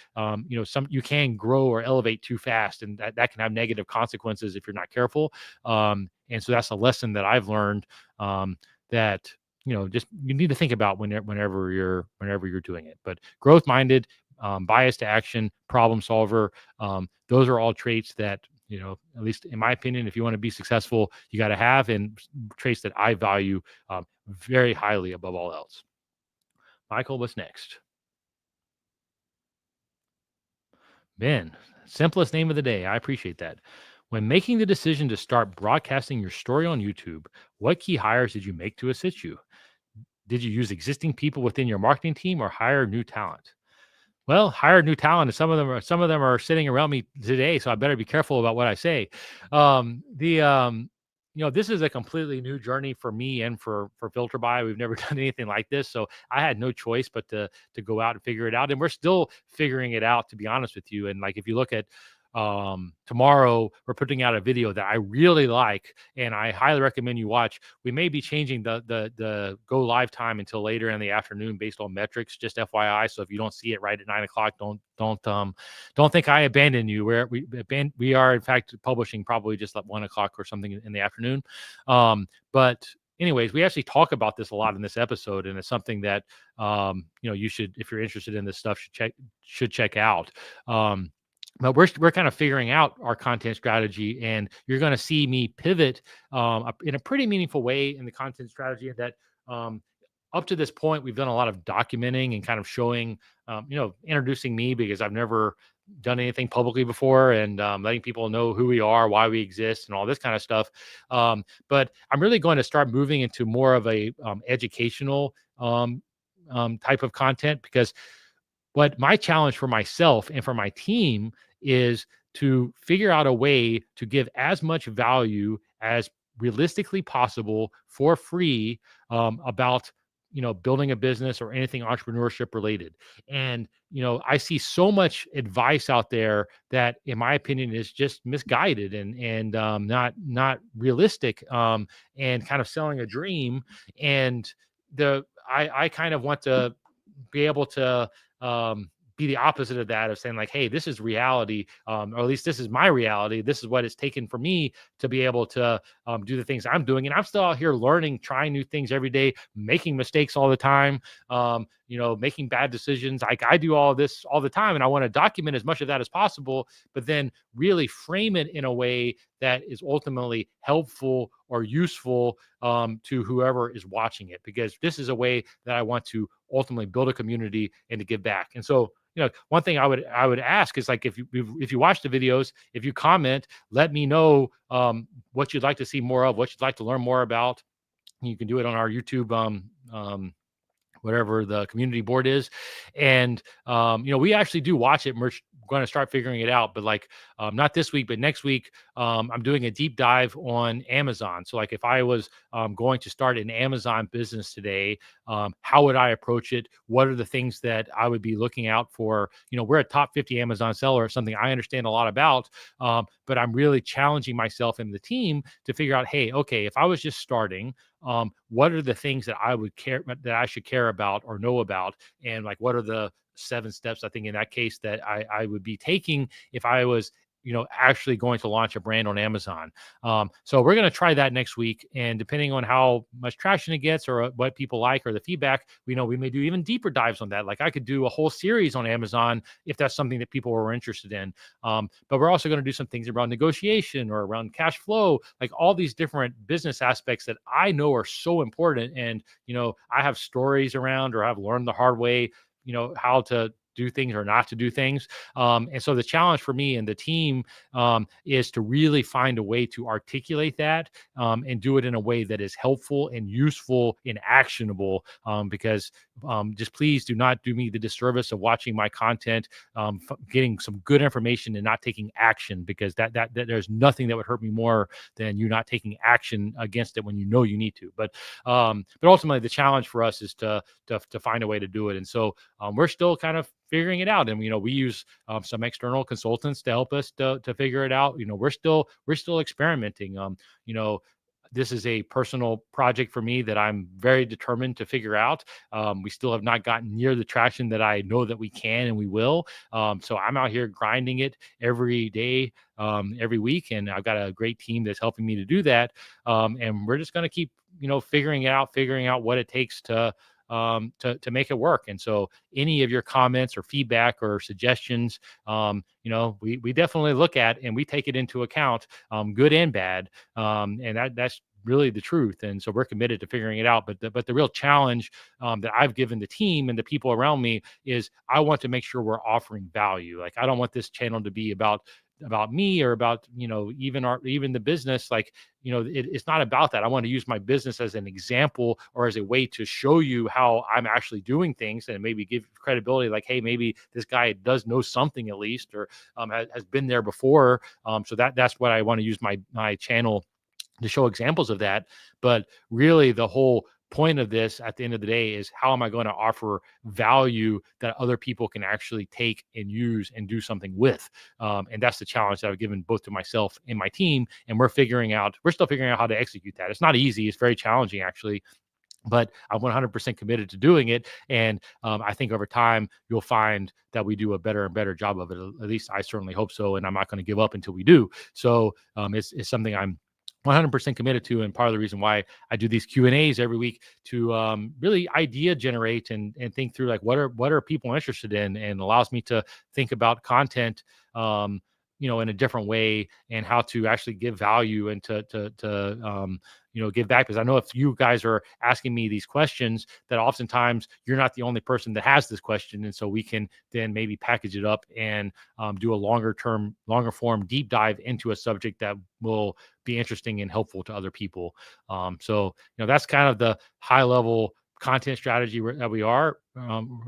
you can grow or elevate too fast, and that can have negative consequences if you're not careful. And so that's a lesson that I've learned, that just you need to think about whenever you're doing it. But growth minded, bias to action, problem solver, those are all traits that at least in my opinion, if you want to be successful, you got to have, and traits that I value very highly above all else. Michael, what's next? Ben, simplest name of the day. I appreciate that. When making the decision to start broadcasting your story on YouTube, what key hires did you make to assist you? Did you use existing people within your marketing team or hire new talent? Well, hire new talent, and some of them are sitting around me today, so I better be careful about what I say. This is a completely new journey for me and for Filter By. We've never done anything like this, so I had no choice but to go out and figure it out, and we're still figuring it out, to be honest with you. And like, if you look at tomorrow we're putting out a video that I really like, and I highly recommend you watch. We may be changing the go live time until later in the afternoon based on metrics, just FYI. So if you don't see it right at 9 o'clock, don't think I abandoned you. We are in fact publishing probably just at 1 o'clock or something in the afternoon. But anyways, we actually talk about this a lot in this episode, and it's something that you should, if you're interested in this stuff, should check out. But we're kind of figuring out our content strategy, and you're going to see me pivot in a pretty meaningful way in the content strategy. That up to this point, we've done a lot of documenting and kind of showing, introducing me, because I've never done anything publicly before, and letting people know who we are, why we exist, and all this kind of stuff. But I'm really going to start moving into more of a educational type of content, because what my challenge for myself and for my team is to figure out a way to give as much value as realistically possible for free about building a business or anything entrepreneurship related. And I see so much advice out there that, in my opinion, is just misguided and not realistic, and kind of selling a dream. And I kind of want to be able to be the opposite of that, of saying like, hey, this is reality, or at least this is my reality. This is what it's taken for me to be able to do the things I'm doing. And I'm still out here learning, trying new things every day, making mistakes all the time, making bad decisions. Like, I do all of this all the time, and I want to document as much of that as possible, but then really frame it in a way that is ultimately helpful or useful to whoever is watching it, because this is a way that I want to ultimately build a community and to give back. And so, one thing I would ask is, like, if you watch the videos, if you comment, let me know what you'd like to see more of, what you'd like to learn more about. You can do it on our YouTube, whatever the community board is. And, we actually do watch it. We're going to start figuring it out, but like, not this week, but next week, I'm doing a deep dive on Amazon. So like, if I was going to start an Amazon business today, how would I approach it? What are the things that I would be looking out for? We're a top 50 Amazon seller, something I understand a lot about, but I'm really challenging myself and the team to figure out, hey, okay, if I was just starting, what are the things that I should care about or know about? And like, what are the 7 steps, I think in that case, that I would be taking if I was actually going to launch a brand on Amazon. So we're going to try that next week. And depending on how much traction it gets, or what people like, or the feedback, we may do even deeper dives on that. Like, I could do a whole series on Amazon if that's something that people were interested in. But we're also going to do some things around negotiation or around cash flow, like all these different business aspects that I know are so important. And, I have stories around, or I've learned the hard way, how to do things or not to do things. And so the challenge for me and the team is to really find a way to articulate that, and do it in a way that is helpful and useful and actionable, because just please do not do me the disservice of watching my content, getting some good information and not taking action, because that there's nothing that would hurt me more than you not taking action against it when you need to. But ultimately the challenge for us is to find a way to do it. And so we're still kind of figuring it out. And, we use some external consultants to help us to figure it out. We're still experimenting. This is a personal project for me that I'm very determined to figure out. We still have not gotten near the traction that I know that we can and we will. So I'm out here grinding it every day, every week. And I've got a great team that's helping me to do that. And we're just going to keep, figuring out what it takes to make it work. And so any of your comments or feedback or suggestions, we definitely look at and we take it into account, good and bad. And that's really the truth. And so we're committed to figuring it out. But the real challenge that I've given the team and the people around me is, I want to make sure we're offering value. Like, I don't want this channel to be about me, or about, even the business. Like, it's not about that. I want to use my business as an example, or as a way to show you how I'm actually doing things, and maybe give credibility. Like, hey, maybe this guy does know something at least, or has been there before. So that's what I want to use my channel to show examples of that. But really, the whole point of this at the end of the day is, how am I going to offer value that other people can actually take and use and do something with? And that's the challenge that I've given both to myself and my team. And we're still figuring out how to execute that. It's not easy. It's very challenging, actually, but I'm 100% committed to doing it. And I think over time, you'll find that we do a better and better job of it. At least I certainly hope so. And I'm not going to give up until we do. So it's something I'm 100% committed to, and part of the reason why I do these Q&As every week, to really idea generate and think through, like, what are people interested in, and allows me to think about content in a different way, and how to actually give value and to give back. Because I know if you guys are asking me these questions, that oftentimes you're not the only person that has this question, and so we can then maybe package it up and do a longer form deep dive into a subject that will be interesting and helpful to other people. So that's kind of the high level content strategy that we are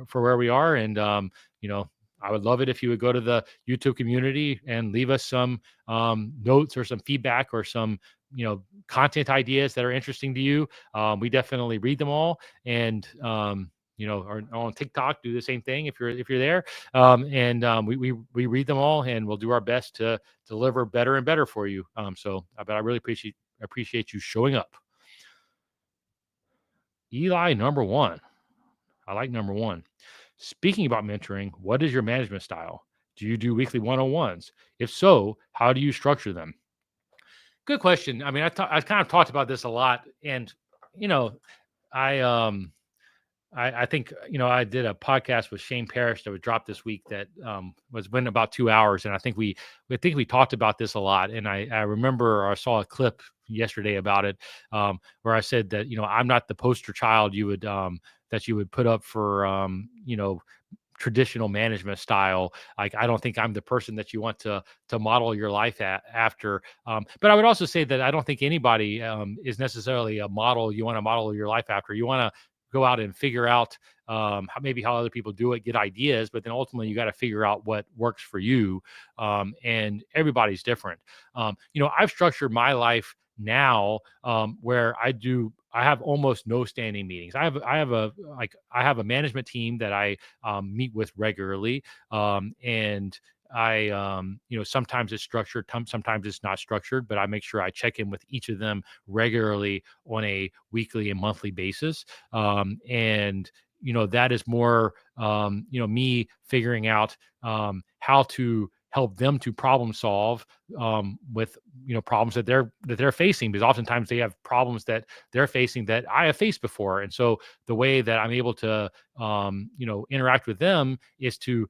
for where we are. And I would love it if you would go to the YouTube community and leave us some notes or some feedback or some content ideas that are interesting to you. We definitely read them all, and or on TikTok, do the same thing if you're there. We read them all, and we'll do our best to deliver better and better for you. But I really appreciate you showing up. Eli, number one. I like number one. Speaking about mentoring, what is your management style? Do you do weekly one-on-ones? If so, how do you structure them? Good question. I mean, I kind of talked about this a lot, and I I think I did a podcast with Shane Parrish that was dropped this week that went about 2 hours, and I think we talked about this a lot. And I remember, I saw a clip yesterday about it, where I said that I'm not the poster child you would put up for traditional management style. Like, I don't think I'm the person that you want to model your life after. But I would also say that I don't think anybody is necessarily a model you want to model your life after. You want to go out and figure out how other people do it, get ideas, but then ultimately you got to figure out what works for you. And everybody's different. I've structured my life now where I have almost no standing meetings. I have a management team that I meet with regularly, and I sometimes it's structured, sometimes it's not structured, but I make sure I check in with each of them regularly on a weekly and monthly basis. And that is more me figuring out how to help them to problem solve with problems that they're facing, because oftentimes they have problems that they're facing that I have faced before. And so the way that I'm able to interact with them is to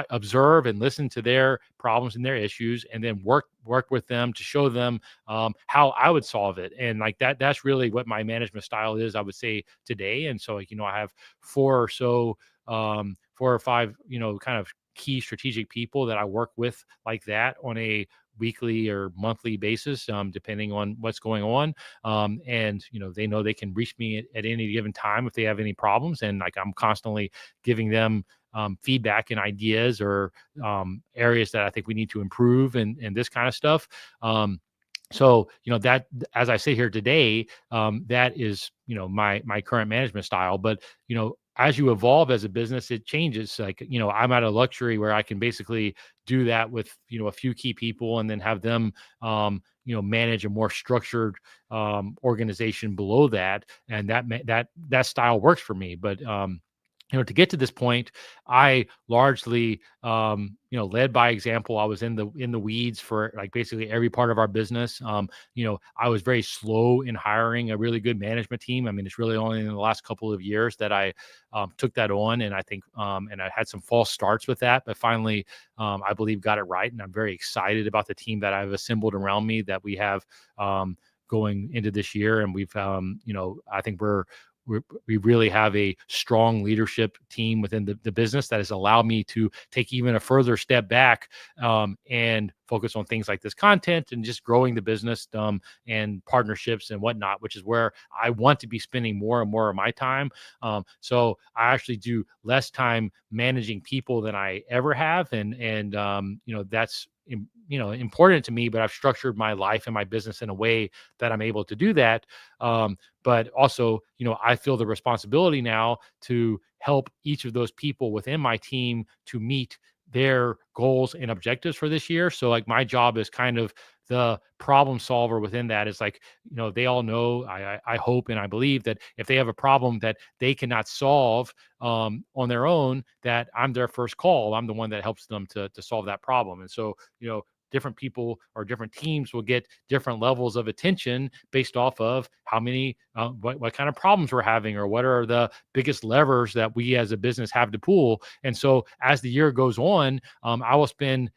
observe and listen to their problems and their issues, and then work with them to show them how I would solve it. And that's really what my management style is, I would say, today. And so I have 4 or 5 kind of key strategic people that I work with like that on a weekly or monthly basis, depending on what's going on. And they know they can reach me at any given time if they have any problems. And I'm constantly giving them feedback and ideas, or areas that I think we need to improve, and this kind of stuff. So that, as I sit here today, that is my current management style. But as you evolve as a business, it changes. I'm at a luxury where I can basically do that with a few key people, and then have them manage a more structured organization below that, and that style works for me. But to get to this point, I largely, led by example. I was in the weeds for basically every part of our business. I was very slow in hiring a really good management team. I mean, it's really only in the last couple of years that I took that on, and I think, and I had some false starts with that, but finally, I believe got it right. And I'm very excited about the team that I've assembled around me, that we have going into this year. And we've, I think we really have a strong leadership team within the business that has allowed me to take even a further step back, and focus on things like this content and just growing the business, and partnerships and whatnot, which is where I want to be spending more and more of my time. So I actually do less time managing people than I ever have. And that's important to me, but I've structured my life and my business in a way that I'm able to do that. But also, I feel the responsibility now to help each of those people within my team to meet their goals and objectives for this year. So like my job is kind of the problem solver within that. Is like, they all know, I hope and I believe that if they have a problem that they cannot solve on their own, that I'm their first call. I'm the one that helps them to solve that problem. And so, different people or different teams will get different levels of attention based off of how many, what kind of problems we're having, or what are the biggest levers that we as a business have to pull. And so as the year goes on, I will spend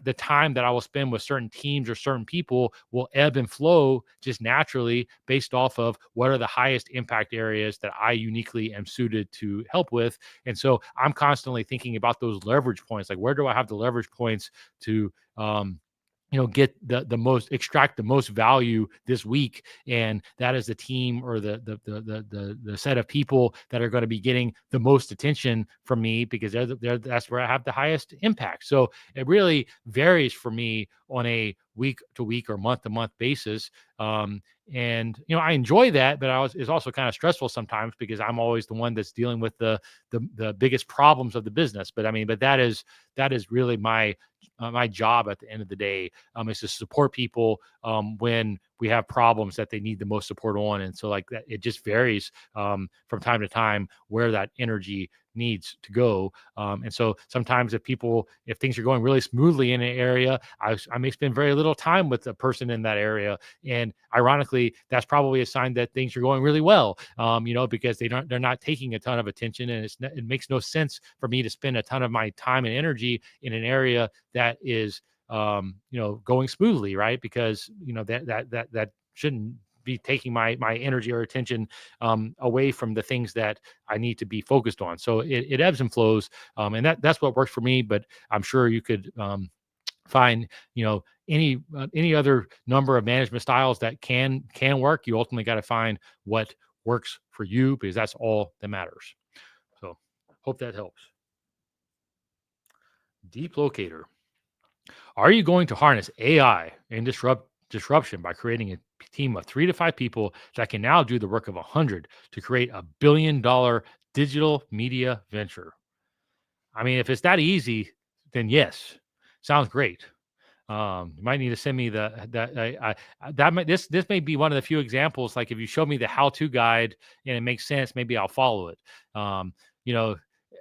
the time that I will spend with certain teams or certain people will ebb and flow just naturally based off of what are the highest impact areas that I uniquely am suited to help with. And so I'm constantly thinking about those leverage points. Like, where do I have the leverage points to, get extract the most value this week? And that is the team, or the set of people that are going to be getting the most attention from me, because that's where I have the highest impact. So it really varies for me on a week to week or month to month basis. And I enjoy that, but it's also kind of stressful sometimes, because I'm always the one that's dealing with the biggest problems of the business. But that is really my job at the end of the day, is to support people when we have problems that they need the most support on. And so like that, it just varies from time to time where that energy needs to go. And so sometimes if things are going really smoothly in an area, I may spend very little time with the person in that area. And ironically, that's probably a sign that things are going really well, because they're not taking a ton of attention. And it makes no sense for me to spend a ton of my time and energy in an area that is, going smoothly, right? Because, that shouldn't be taking my energy or attention away from the things that I need to be focused on. So it ebbs and flows, and that's what works for me. But I'm sure you could find any other number of management styles that can work. You ultimately got to find what works for you, because that's all that matters. So hope that helps. Deep locator. Are you going to harness AI and disruption by creating a team of 3 to 5 people that can now do the work of 100 to create $1 billion digital media venture? I mean, if it's that easy, then yes, sounds great. You might need to send me this may be one of the few examples. Like, if you show me the how-to guide and it makes sense, maybe I'll follow it. You know,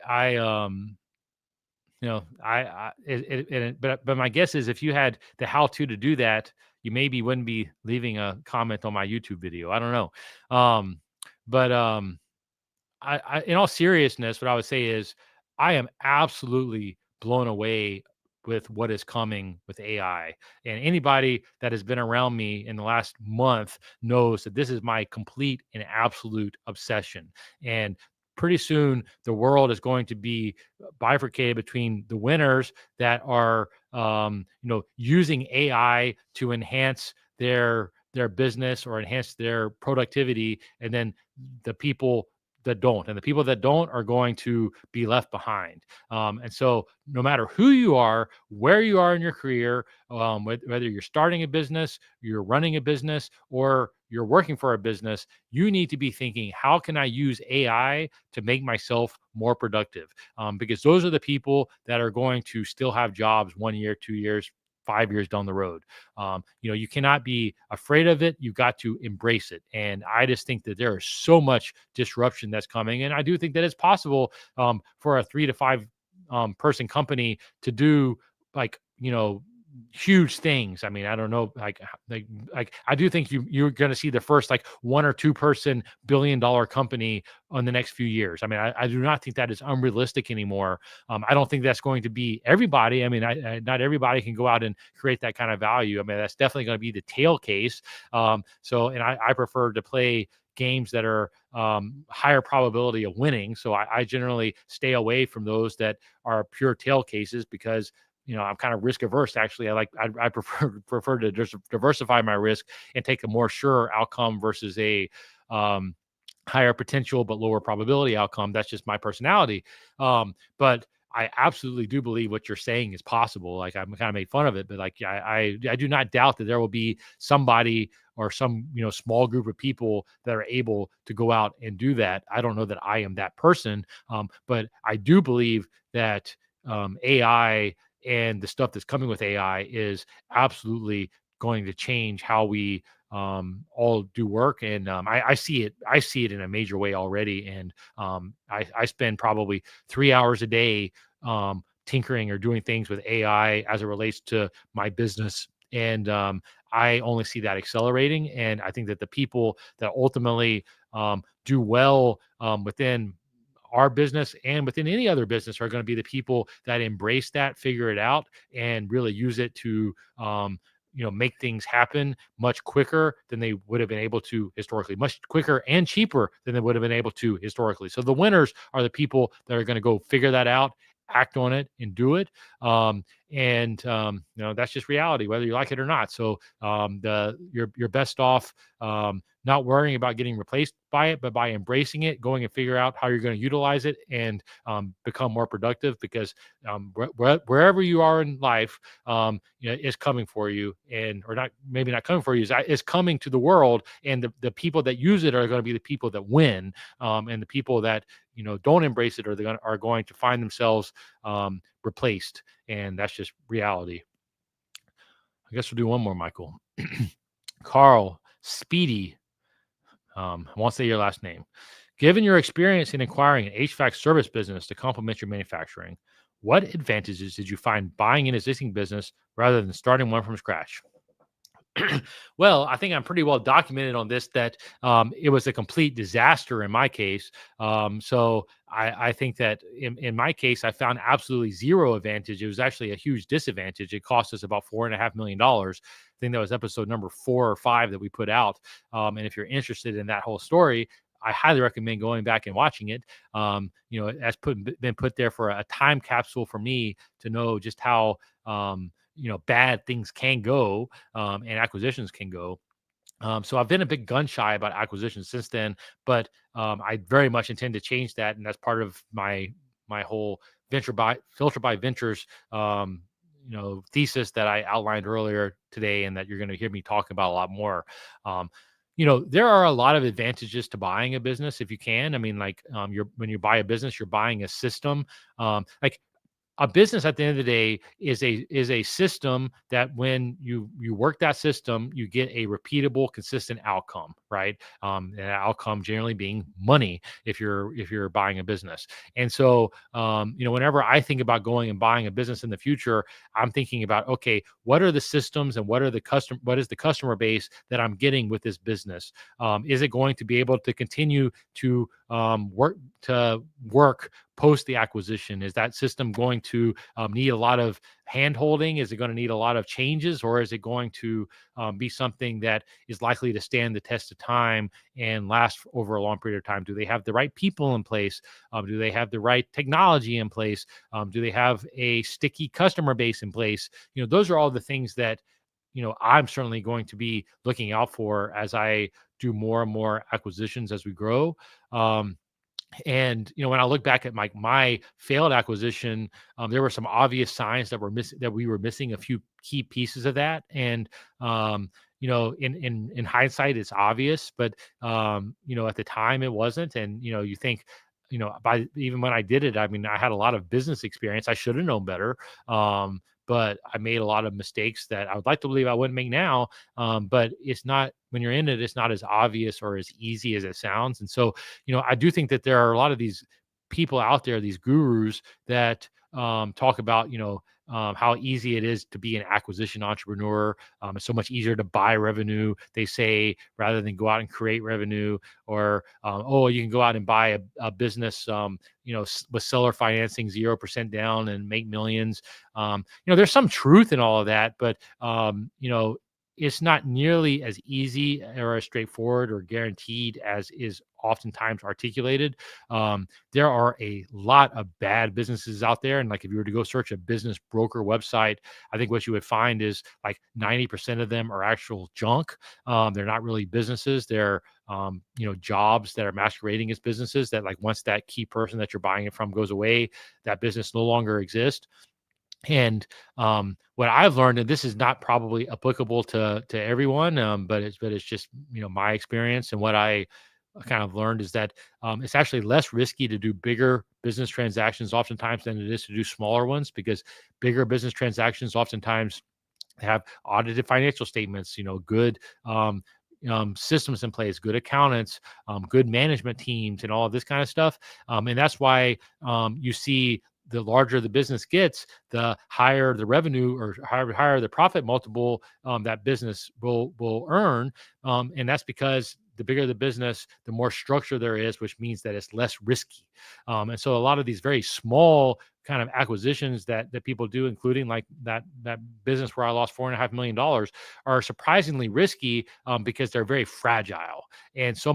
I but my guess is, if you had the how-to to do that, you maybe wouldn't be leaving a comment on my YouTube video. I don't know. But in all seriousness, what I would say is I am absolutely blown away with what is coming with AI. And anybody that has been around me in the last month knows that this is my complete and absolute obsession. And pretty soon, the world is going to be bifurcated between the winners that are, using AI to enhance their business or enhance their productivity, and then the people that don't. And the people that don't are going to be left behind. And so no matter who you are, where you are in your career, whether you're starting a business, you're running a business, or you're working for a business, you need to be thinking, how can I use AI to make myself more productive? Because those are the people that are going to still have jobs 1 year, 2 years, 5 years down the road. You cannot be afraid of it. You got to embrace it. And I just think that there is so much disruption that's coming. And I do think that it's possible for a 3 to 5 person company to do, like, huge things. I mean, I don't know, like I do think you're going to see the first, like, 1 or 2 person billion-dollar company on the next few years. I mean, I do not think that is unrealistic anymore. I don't think that's going to be everybody. I mean, not everybody can go out and create that kind of value. I mean, that's definitely going to be the tail case. And I prefer to play games that are higher probability of winning. So I generally stay away from those that are pure tail cases, because I'm kind of risk averse. Actually, I prefer to just diversify my risk and take a more sure outcome versus a higher potential but lower probability outcome. That's just my personality. But I absolutely do believe what you're saying is possible. Like, I'm kind of made fun of it, but like I do not doubt that there will be somebody or some, small group of people that are able to go out and do that. I don't know that I am that person, but I do believe that AI and the stuff that's coming with AI is absolutely going to change how we all do work. And I see it. I see it in a major way already. And I spend probably 3 hours a day tinkering or doing things with AI as it relates to my business. And I only see that accelerating. And I think that the people that ultimately do well within our business and within any other business are going to be the people that embrace that, figure it out, and really use it to make things happen much quicker than they would have been able to historically, much quicker and cheaper than they would have been able to historically. So the winners are the people that are going to go figure that out, act on it, and do it. That's just reality, whether you like it or not. So you're best off not worrying about getting replaced by it, but by embracing it, going and figure out how you're going to utilize it and become more productive, because wherever you are in life, is coming for you, and or not, maybe not coming for you, is coming to the world, and the people that use it are going to be the people that win, and the people that don't embrace it are going to find themselves replaced, and that's just reality. I guess we'll do one more, Michael. Carl Speedy. I won't say your last name. Given your experience in acquiring an HVAC service business to complement your manufacturing, what advantages did you find buying an existing business rather than starting one from scratch? Well, I think I'm pretty well documented on this, that it was a complete disaster in my case. So I think that in my case, I found absolutely zero advantage. It was actually a huge disadvantage. It cost us about $4.5 million. I think that was episode number 4 or 5 that we put out. And if you're interested in that whole story, I highly recommend going back and watching it. That's been put there for a time capsule for me to know just how bad things can go, and acquisitions can go. So I've been a big gun shy about acquisitions since then, but I very much intend to change that, and that's part of my whole filter by ventures thesis that I outlined earlier today, and that you're going to hear me talk about a lot more. There are a lot of advantages to buying a business if you can. I mean, like, when you buy a business, you're buying a system. Like, a business at the end of the day is a system that when you work that system, you get a repeatable, consistent outcome, right? And that outcome generally being money if you're buying a business. And so, whenever I think about going and buying a business in the future, I'm thinking about, okay, what are the systems and what is the customer base that I'm getting with this business? Is it going to be able to continue to work post the acquisition? Is that system going to need a lot of hand holding? Is it going to need a lot of changes, or is it going to be something that is likely to stand the test of time and last over a long period of time? Do they have the right people in place? Do they have the right technology in place? Do they have a sticky customer base in place? Those are all the things that I'm certainly going to be looking out for as I do more and more acquisitions as we grow. And when I look back at my failed acquisition, there were some obvious signs that we were missing a few key pieces of that. And in hindsight, it's obvious, but at the time it wasn't. And you think, by even when I did it, I mean, I had a lot of business experience. I should have known better. But I made a lot of mistakes that I would like to believe I wouldn't make now. But it's not, when you're in it, it's not as obvious or as easy as it sounds. And so, I do think that there are a lot of these people out there, these gurus that talk about, how easy it is to be an acquisition entrepreneur. It's so much easier to buy revenue, they say, rather than go out and create revenue. Or, you can go out and buy a business, with seller financing, 0% down, and make millions. There's some truth in all of that, but, it's not nearly as easy or as straightforward or guaranteed as is oftentimes articulated. There are a lot of bad businesses out there. And like if you were to go search a business broker website, I think what you would find is like 90% of them are actual junk. They're not really businesses. They're jobs that are masquerading as businesses that, like, once that key person that you're buying it from goes away, that business no longer exists. And what I've learned, and this is not probably applicable to everyone, but it's just my experience and what I kind of learned is that it's actually less risky to do bigger business transactions oftentimes than it is to do smaller ones, because bigger business transactions oftentimes have audited financial statements, good systems in place, good accountants, good management teams, and all of this kind of stuff. And that's why you see the larger the business gets, the higher the revenue or higher the profit multiple that business will earn. And that's because the bigger the business, the more structure there is, which means that it's less risky. And so a lot of these very small kind of acquisitions that people do, including like that business where I lost $4.5 million, are surprisingly risky because they're very fragile. And so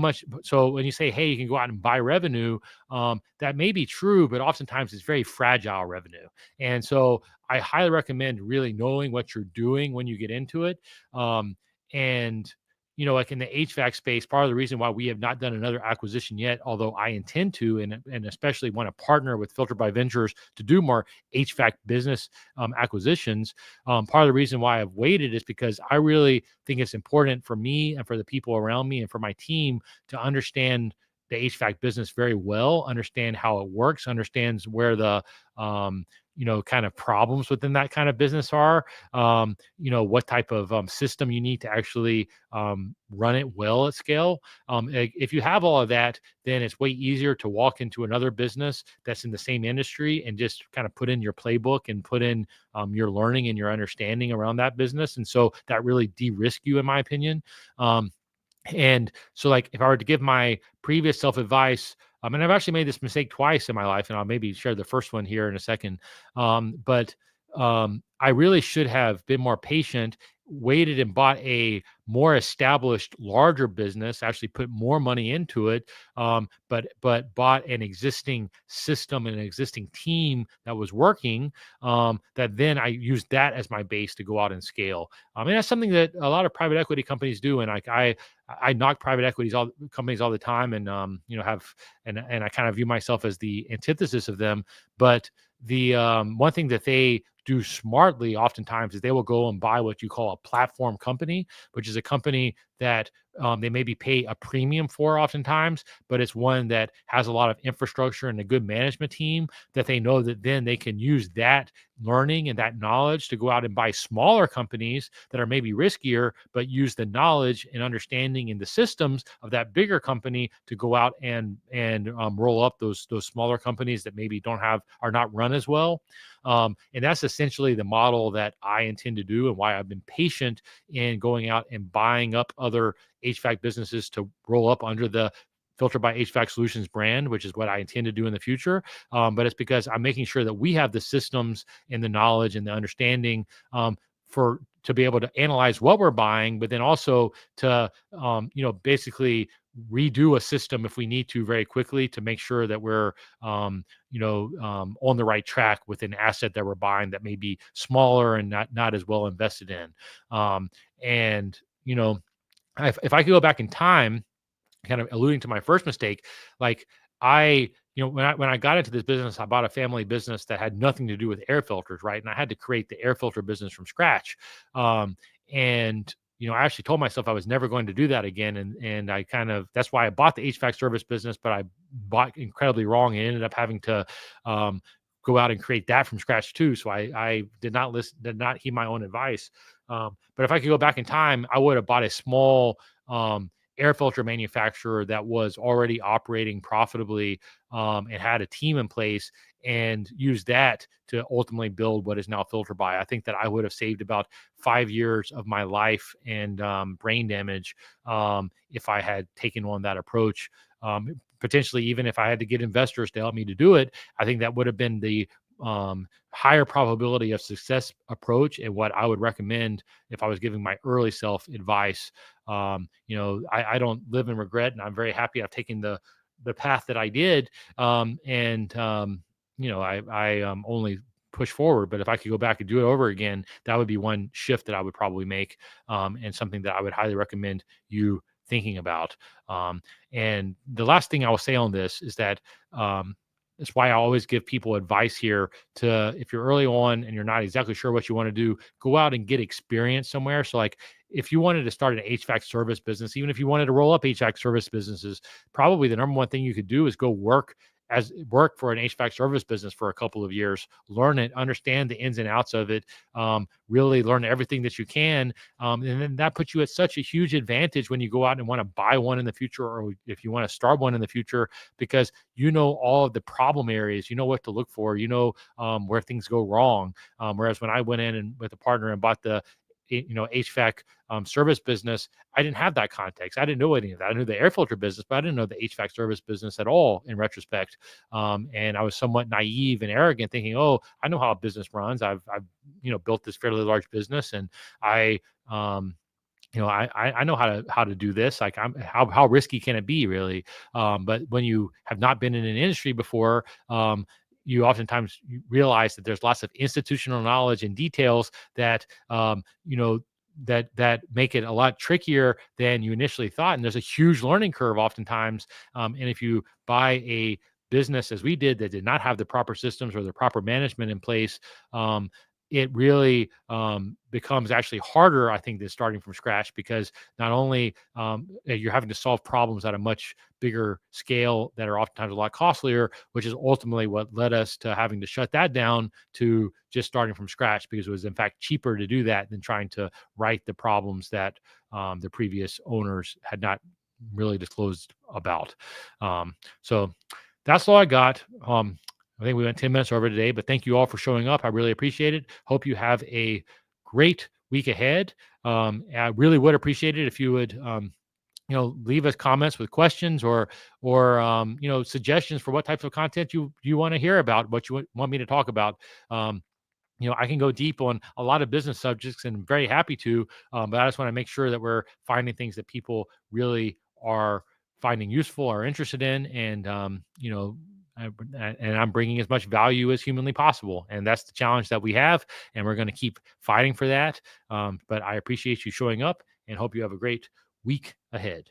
when you say, hey, you can go out and buy revenue, that may be true, but oftentimes it's very fragile revenue. And so I highly recommend really knowing what you're doing when you get into it. And like in the HVAC space, part of the reason why we have not done another acquisition yet, although I intend to, and especially want to partner with Filter by Ventures to do more HVAC business acquisitions. Part of the reason why I've waited is because I really think it's important for me and for the people around me and for my team to understand the HVAC business very well, understand how it works, understands where the kind of problems within that kind of business are, what type of system you need to actually run it well at scale. If you have all of that, then it's way easier to walk into another business that's in the same industry and just kind of put in your playbook and put in your learning and your understanding around that business. And so that really de-risk you, in my opinion. And so, like, if I were to give my previous self advice, and I've actually made this mistake twice in my life, and I'll maybe share the first one here in a second. But I really should have been more patient, waited and bought a more established, larger business, actually put more money into it, but bought an existing system and an existing team that was working, that then I used that as my base to go out and scale. And that's something that a lot of private equity companies do. And I knock private companies all the time, and and I kind of view myself as the antithesis of them. But the one thing that they do smartly oftentimes is they will go and buy what you call a platform company, which is a company that they maybe pay a premium for oftentimes, but it's one that has a lot of infrastructure and a good management team that they know that then they can use that learning and that knowledge to go out and buy smaller companies that are maybe riskier, but use the knowledge and understanding in the systems of that bigger company to go out and roll up those smaller companies that maybe are not run as well. And that's essentially the model that I intend to do, and why I've been patient in going out and buying up other HVAC businesses to roll up under the Filter by HVAC Solutions brand, which is what I intend to do in the future. But it's because I'm making sure that we have the systems and the knowledge and the understanding to be able to analyze what we're buying, but then also to basically redo a system if we need to very quickly, to make sure that we're on the right track with an asset that we're buying that may be smaller and not as well invested in. And if I could go back in time, kind of alluding to my first mistake, like when I got into this business, I bought a family business that had nothing to do with air filters, right? And I had to create the air filter business from scratch. And I actually told myself I was never going to do that again. And that's why I bought the HVAC service business, but I bought incredibly wrong and ended up having to go out and create that from scratch too. So I did not heed my own advice. But if I could go back in time, I would have bought a small air filter manufacturer that was already operating profitably and had a team in place, and used that to ultimately build what is now Filter By. I think that I would have saved about 5 years of my life and brain damage if I had taken on that approach. Potentially, even if I had to get investors to help me to do it, I think that would have been the higher probability of success approach, and what I would recommend if I was giving my early self advice. I don't live in regret, and I'm very happy I've taken the path that I did. I only push forward. But if I could go back and do it over again, that would be one shift that I would probably make, and something that I would highly recommend you thinking about. And the last thing I will say on this is that it's why I always give people advice here to, if you're early on and you're not exactly sure what you want to do, go out and get experience somewhere. So like if you wanted to start an HVAC service business, even if you wanted to roll up HVAC service businesses, probably the number one thing you could do is go work for an HVAC service business for a couple of years, learn it, understand the ins and outs of it, really learn everything that you can. And then that puts you at such a huge advantage when you go out and want to buy one in the future, or if you want to start one in the future, because you know all of the problem areas, you know what to look for, where things go wrong. Whereas when I went in and with a partner and bought the HVAC service business, I didn't have that context. I didn't know any of that. I knew the air filter business, but I didn't know the HVAC service business at all in retrospect. And I was somewhat naive and arrogant, thinking, "Oh, I know how a business runs. I've built this fairly large business, and I." I know how to do this. Like, how risky can it be, really? But when you have not been in an industry before, you oftentimes realize that there's lots of institutional knowledge and details that that make it a lot trickier than you initially thought. And there's a huge learning curve oftentimes. And if you buy a business, as we did, that did not have the proper systems or the proper management in place, it really becomes actually harder, I think, than starting from scratch, because not only you're having to solve problems at a much bigger scale that are oftentimes a lot costlier, which is ultimately what led us to having to shut that down to just starting from scratch, because it was in fact cheaper to do that than trying to right the problems that the previous owners had not really disclosed about. So that's all I got. I think we went 10 minutes over today, but thank you all for showing up. I really appreciate it. Hope you have a great week ahead. I really would appreciate it if you would, leave us comments with questions or suggestions for what types of content you want to hear about, what you want me to talk about. I can go deep on a lot of business subjects, and I'm very happy to, but I just want to make sure that we're finding things that people really are finding useful or interested in. And, and I'm bringing as much value as humanly possible. And that's the challenge that we have. And we're going to keep fighting for that. But I appreciate you showing up and hope you have a great week ahead.